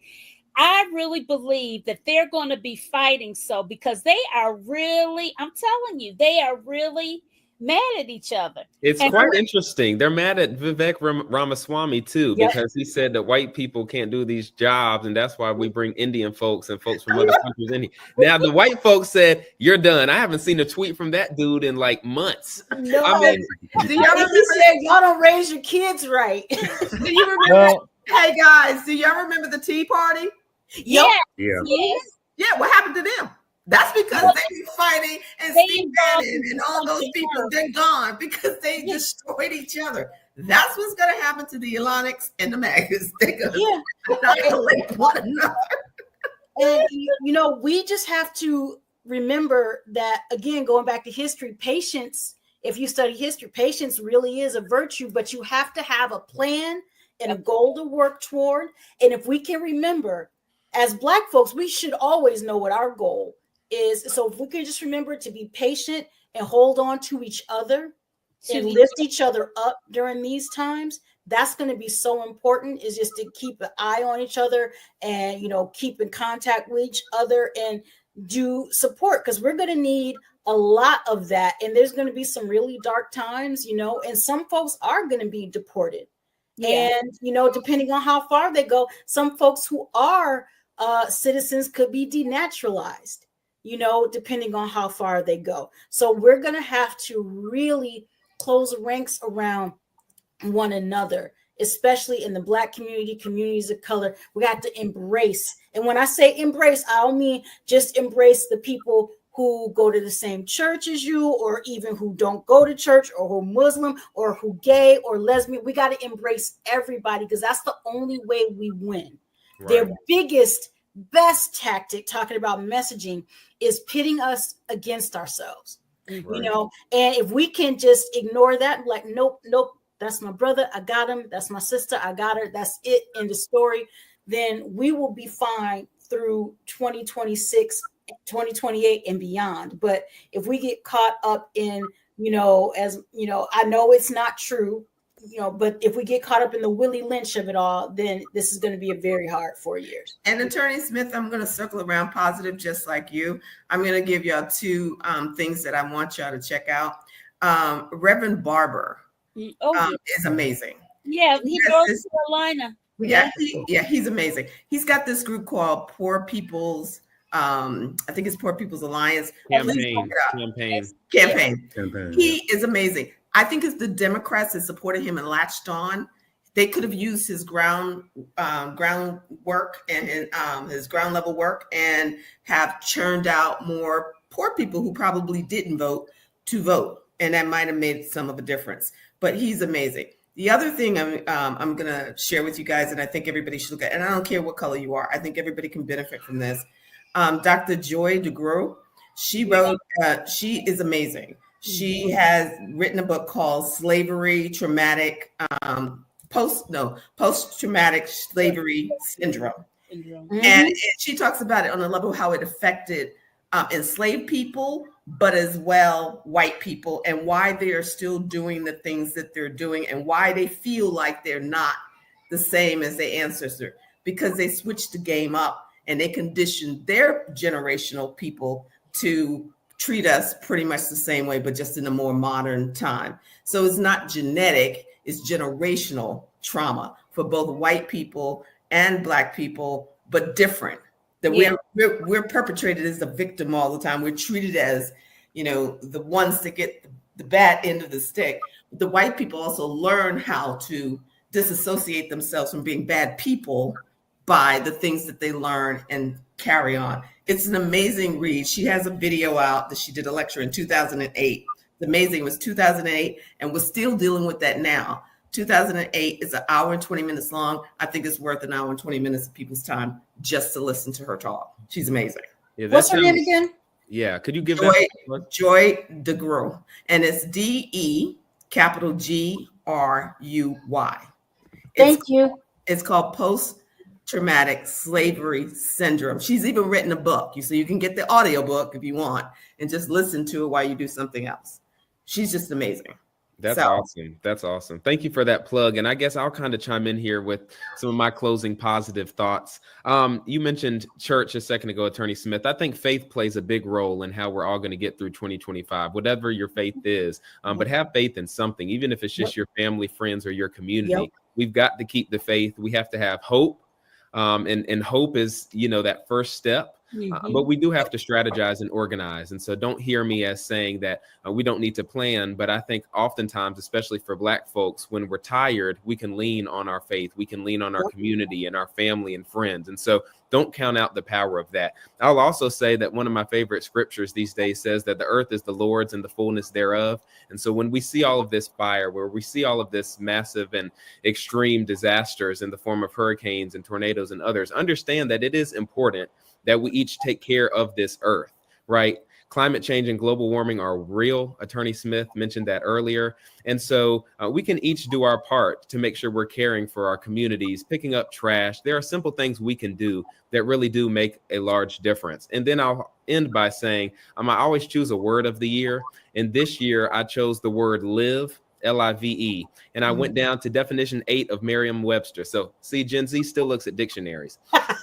I really believe that they're going to be fighting because they are really, I'm telling you, they are really mad at each other. It's quite interesting. They're mad at Vivek Ramaswamy too, because he said that white people can't do these jobs, and that's why we bring Indian folks and folks from other countries in here. Now the white folks said, "You're done." I haven't seen a tweet from that dude in like months. No, I mean, he said y'all don't raise your kids right. Do you remember? Hey guys, do y'all remember the Tea Party? Yeah. What happened to them? That's because they be fighting, and Steve Bannon and all those people, they're gone because they destroyed each other. That's what's going to happen to the Elonics and the MAGAs. They're going to annihilate one another. And, we just have to remember that, again, going back to history, patience, if you study history, patience really is a virtue, but you have to have a plan and a goal to work toward. And if we can remember, as Black folks, we should always know what our goal is. So if we can just remember to be patient and hold on to each other and lift each other up during these times, that's going to be so important, is just to keep an eye on each other and, keep in contact with each other and do support, because we're going to need a lot of that. And there's going to be some really dark times, and some folks are going to be deported. Yeah. And, depending on how far they go, some folks who are citizens could be denaturalized, depending on how far they go. So we're going to have to really close ranks around one another, especially in the Black community, communities of color. We got to embrace. And when I say embrace, I don't mean just embrace the people who go to the same church as you, or even who don't go to church, or who are Muslim, or who gay or lesbian. We got to embrace everybody, because that's the only way we win. Right. Their biggest, best tactic, talking about messaging, is pitting us against ourselves. Right. And if we can just ignore that, like, nope, that's my brother, I got him. That's my sister, I got her. That's it in the story. Then we will be fine through 2026, 2028 and beyond. But if we get caught up in, I know it's not true, but if we get caught up in the Willie Lynch of it all, then this is going to be a very hard 4 years. And Attorney Smith, I'm going to circle around positive just like you. I'm going to give y'all two things that I want y'all to check out. Reverend Barber is amazing. Yeah, he North Carolina. Yeah, he's amazing. He's got this group called Poor People's, I think it's Poor People's Alliance. Campaign. He is amazing. I think it's the Democrats that supported him and latched on. They could have used his ground work and his ground level work and have churned out more poor people who probably didn't vote to vote, and that might have made some of a difference. But he's amazing. The other thing I'm going to share with you guys, and I think everybody should look at, and I don't care what color you are, I think everybody can benefit from this. Dr. Joy DeGruy, she wrote, she is amazing. She has written a book called Slavery Traumatic, Post-Traumatic Slavery Syndrome. And she talks about it on the level of how it affected enslaved people, but as well white people, and why they are still doing the things that they're doing and why they feel like they're not the same as their ancestors, because they switched the game up and they conditioned their generational people to treat us pretty much the same way, but just in a more modern time. So it's not genetic, it's generational trauma for both white people and Black people, but different. That we're perpetrated as the victim all the time. We're treated as, the ones that get the bad end of the stick. The white people also learn how to disassociate themselves from being bad people by the things that they learn and carry on. It's an amazing read. She has a video out that she did a lecture in 2008. It's amazing. It was 2008, and we're still dealing with that now. 2008 is an hour and 20 minutes long. I think it's worth an hour and 20 minutes of people's time just to listen to her talk. She's amazing. Yeah, what's her name again? Yeah, could you give Joy DeGruy, and it's DEGRUY. Thank you. It's called Post-Traumatic Slavery Syndrome. She's even written a book. So you can get the audio book if you want and just listen to it while you do something else. She's just amazing. That's awesome. That's awesome. Thank you for that plug. And I guess I'll kind of chime in here with some of my closing positive thoughts. You mentioned church a second ago, Attorney Smith. I think faith plays a big role in how we're all going to get through 2025, whatever your faith is. But have faith in something, even if it's just your family, friends, or your community. We've got to keep the faith. We have to have hope. And hope is, that first step. But we do have to strategize and organize. And so don't hear me as saying that we don't need to plan. But I think oftentimes, especially for Black folks, when we're tired, we can lean on our faith. We can lean on our community and our family and friends. And so don't count out the power of that. I'll also say that one of my favorite scriptures these days says that the earth is the Lord's and the fullness thereof. And so when we see all of this fire, where we see all of this massive and extreme disasters in the form of hurricanes and tornadoes and others, understand that it is important that we each take care of this earth, right? Climate change and global warming are real. Attorney Smith mentioned that earlier. And so we can each do our part to make sure we're caring for our communities, picking up trash. There are simple things we can do that really do make a large difference. And then I'll end by saying, I always choose a word of the year. And this year I chose the word live, L-I-V-E. And I went down to definition 8 of Merriam-Webster. So see, Gen Z still looks at dictionaries.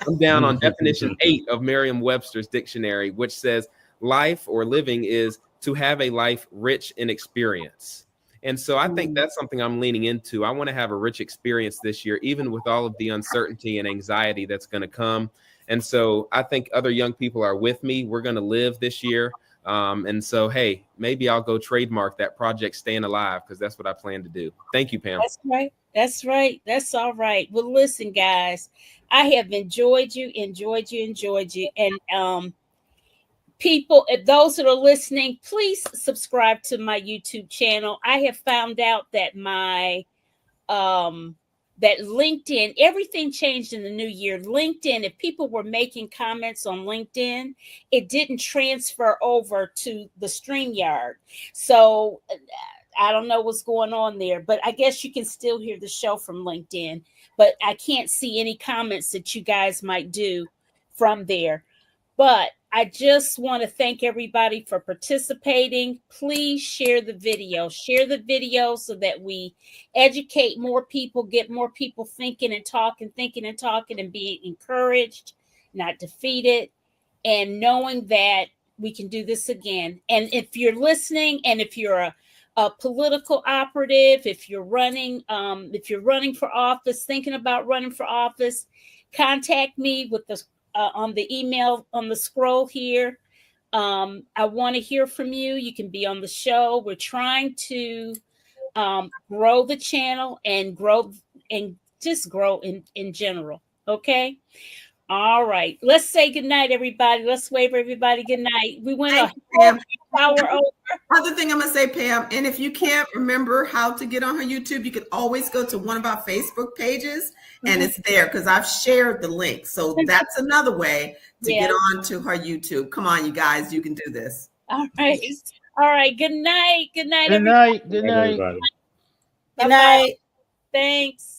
I'm down on definition 8 of Merriam-Webster's dictionary, which says life or living is to have a life rich in experience. And so I think that's something I'm leaning into. I want to have a rich experience this year, even with all of the uncertainty and anxiety that's going to come. And so I think other young people are with me. We're going to live this year. And so, hey, maybe I'll go trademark that project Staying Alive, because that's what I plan to do. Thank you, Pam. That's right. That's right. That's all right. Well, listen, guys, I have enjoyed you. And people, those that are listening, please subscribe to my YouTube channel. I have found out that my that LinkedIn, everything changed in the new year. LinkedIn, if people were making comments on LinkedIn, it didn't transfer over to the StreamYard. So I don't know what's going on there, but I guess you can still hear the show from LinkedIn, but I can't see any comments that you guys might do from there. But I just want to thank everybody for participating. Please share the video. Share the video so that we educate more people, get more people thinking and talking, and being encouraged, not defeated, and knowing that we can do this again. And if you're listening, and if you're a political operative, if you're running for office, thinking about running for office, contact me with the on the email on the scroll here. I want to hear from you. You can be on the show. We're trying to grow the channel and just grow in general. Okay. All right. Let's say good night, everybody. Let's wave everybody good night. We went a whole hour over. Other thing I'm going to say, Pam, and if you can't remember how to get on her YouTube, you can always go to one of our Facebook pages and it's there because I've shared the link. So that's another way to get on to her YouTube. Come on, you guys, you can do this. All right. All right. Good night. Good night, Good everybody. night. Good night. Good night. Thanks.